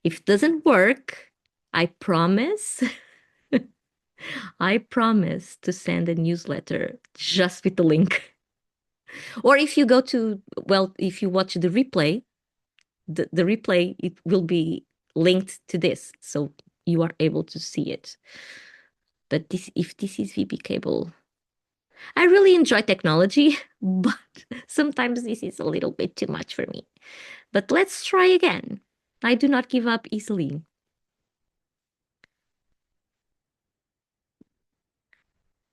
If it doesn't work, I promise, I promise to send a newsletter just with the link. Or if you go to, well, if you watch the replay, the replay, it will be linked to this. So you are able to see it. But this, if this is VP cable, I really enjoy technology, but sometimes this is a little bit too much for me. But let's try again. I do not give up easily.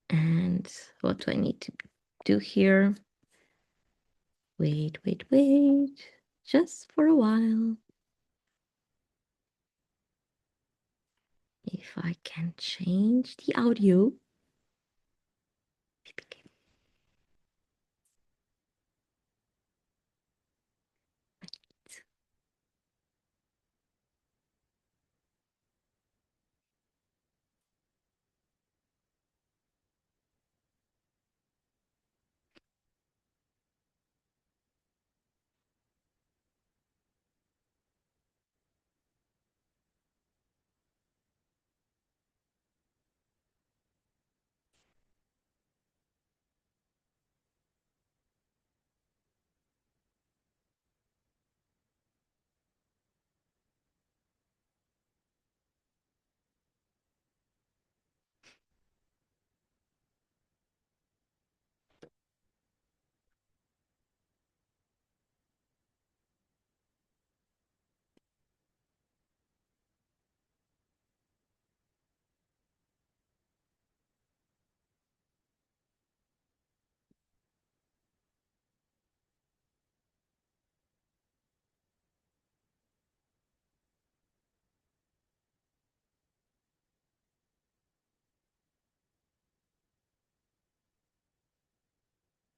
And what do I need to do here? Wait. Just for a while. If I can change the audio.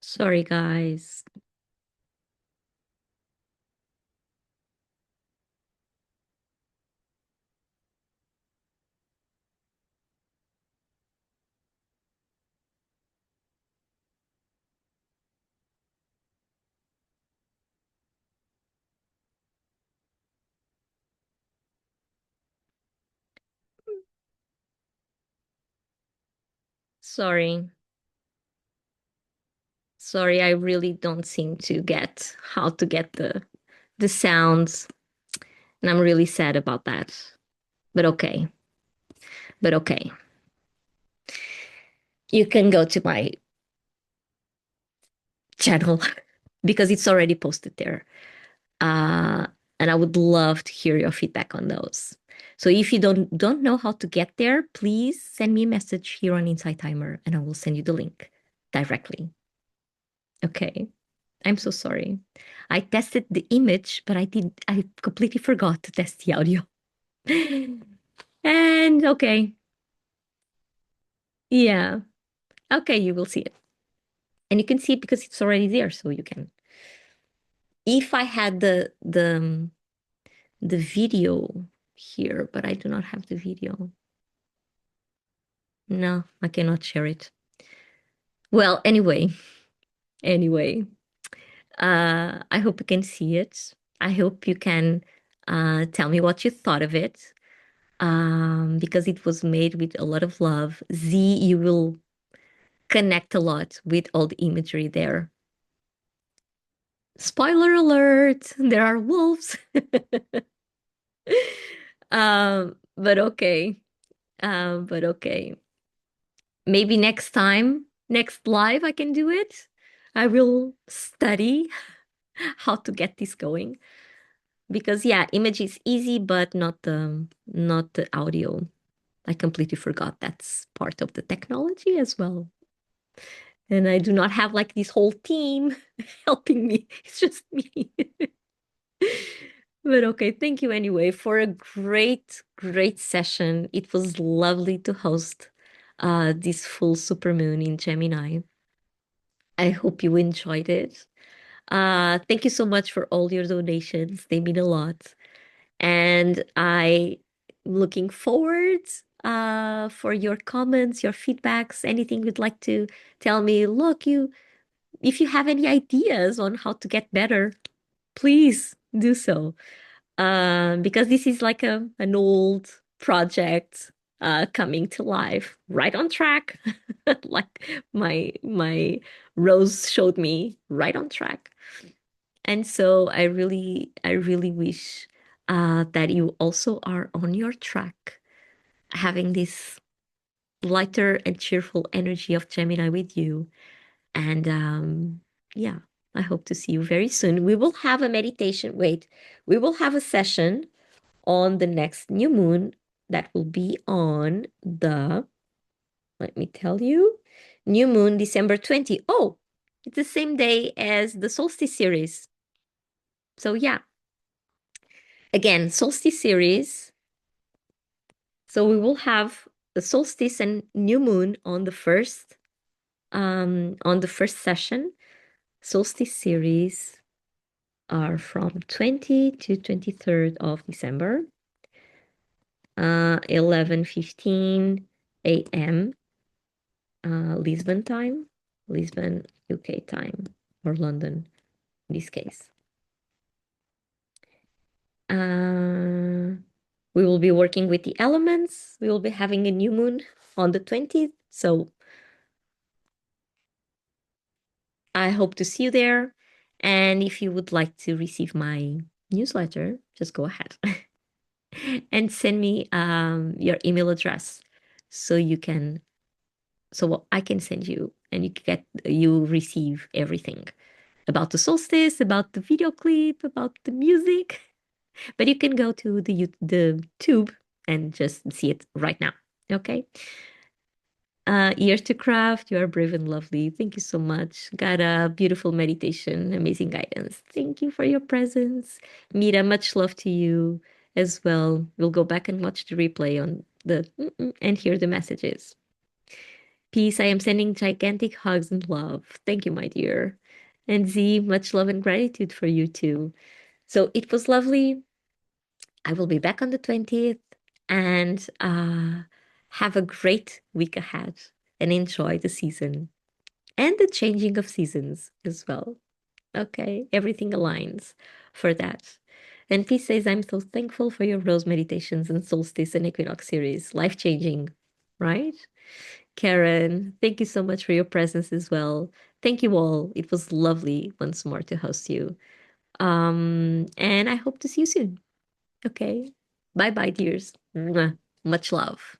Sorry, guys. Sorry. Sorry, I really don't seem to get how to get the sounds. And I'm really sad about that. But okay. But okay. You can go to my channel because it's already posted there. Uh, and I would love to hear your feedback on those. So if you don't know how to get there, please send me a message here on Insight Timer and I will send you the link directly. Okay. I'm so sorry. I tested the image, but I completely forgot to test the audio. And okay. Yeah. Okay, you will see it. And you can see it because it's already there, so you can. If I had the video here, but I do not have the video. No, I cannot share it. Well, anyway, I hope you can see it. I hope you can tell me what you thought of it. Because it was made with a lot of love. Z, you will connect a lot with all the imagery there. Spoiler alert, there are wolves. But okay. But okay. Maybe next time, next live, I can do it. I will study how to get this going. Because yeah, image is easy, but not the audio. I completely forgot that's part of the technology as well. And I do not have like this whole team helping me. It's just me. But okay, thank you anyway for a great, great session. It was lovely to host this full supermoon in Gemini. I hope you enjoyed it. Thank you so much for all your donations. They mean a lot. And I looking forward for your comments, your feedbacks, anything you'd like to tell me. Look, you if you have any ideas on how to get better, please do so. Because this is like an old project coming to life, right on track, like my Rose showed me, right on track. And so I really wish that you also are on your track, having this lighter and cheerful energy of Gemini with you. And yeah, I hope to see you very soon. We will have a meditation. Wait, we will have a session on the next new moon that will be on let me tell you, new moon, December 20. Oh, it's the same day as the solstice series. So yeah, again, solstice series. So we will have the solstice and new moon on the first session. Solstice series are from 20 to 23rd of December, 11:15 a.m. Lisbon time, Lisbon, UK time, or London in this case. We will be working with the elements. We will be having a new moon on the 20th. So I hope to see you there. And if you would like to receive my newsletter, just go ahead and send me your email address so you can so I can send you and you receive everything about the solstice, about the video clip, about the music. But you can go to the tube and just see it right now. Okay. Ear to craft, you are brave and lovely. Thank you so much. Got a beautiful meditation, amazing guidance. Thank you for your presence. Mira, much love to you as well. We'll go back and watch the replay on the and hear the messages. Peace, I am sending gigantic hugs and love. Thank you, my dear. And Z, much love and gratitude for you too. So it was lovely. I will be back on the 20th and have a great week ahead and enjoy the season and the changing of seasons as well. Okay, everything aligns for that. And Peace says, I'm so thankful for your rose meditations and solstice and equinox series. Life changing, right? Karen, thank you so much for your presence as well. Thank you all. It was lovely once more to host you. And I hope to see you soon. Okay. Bye bye, dears. Mwah. Much love.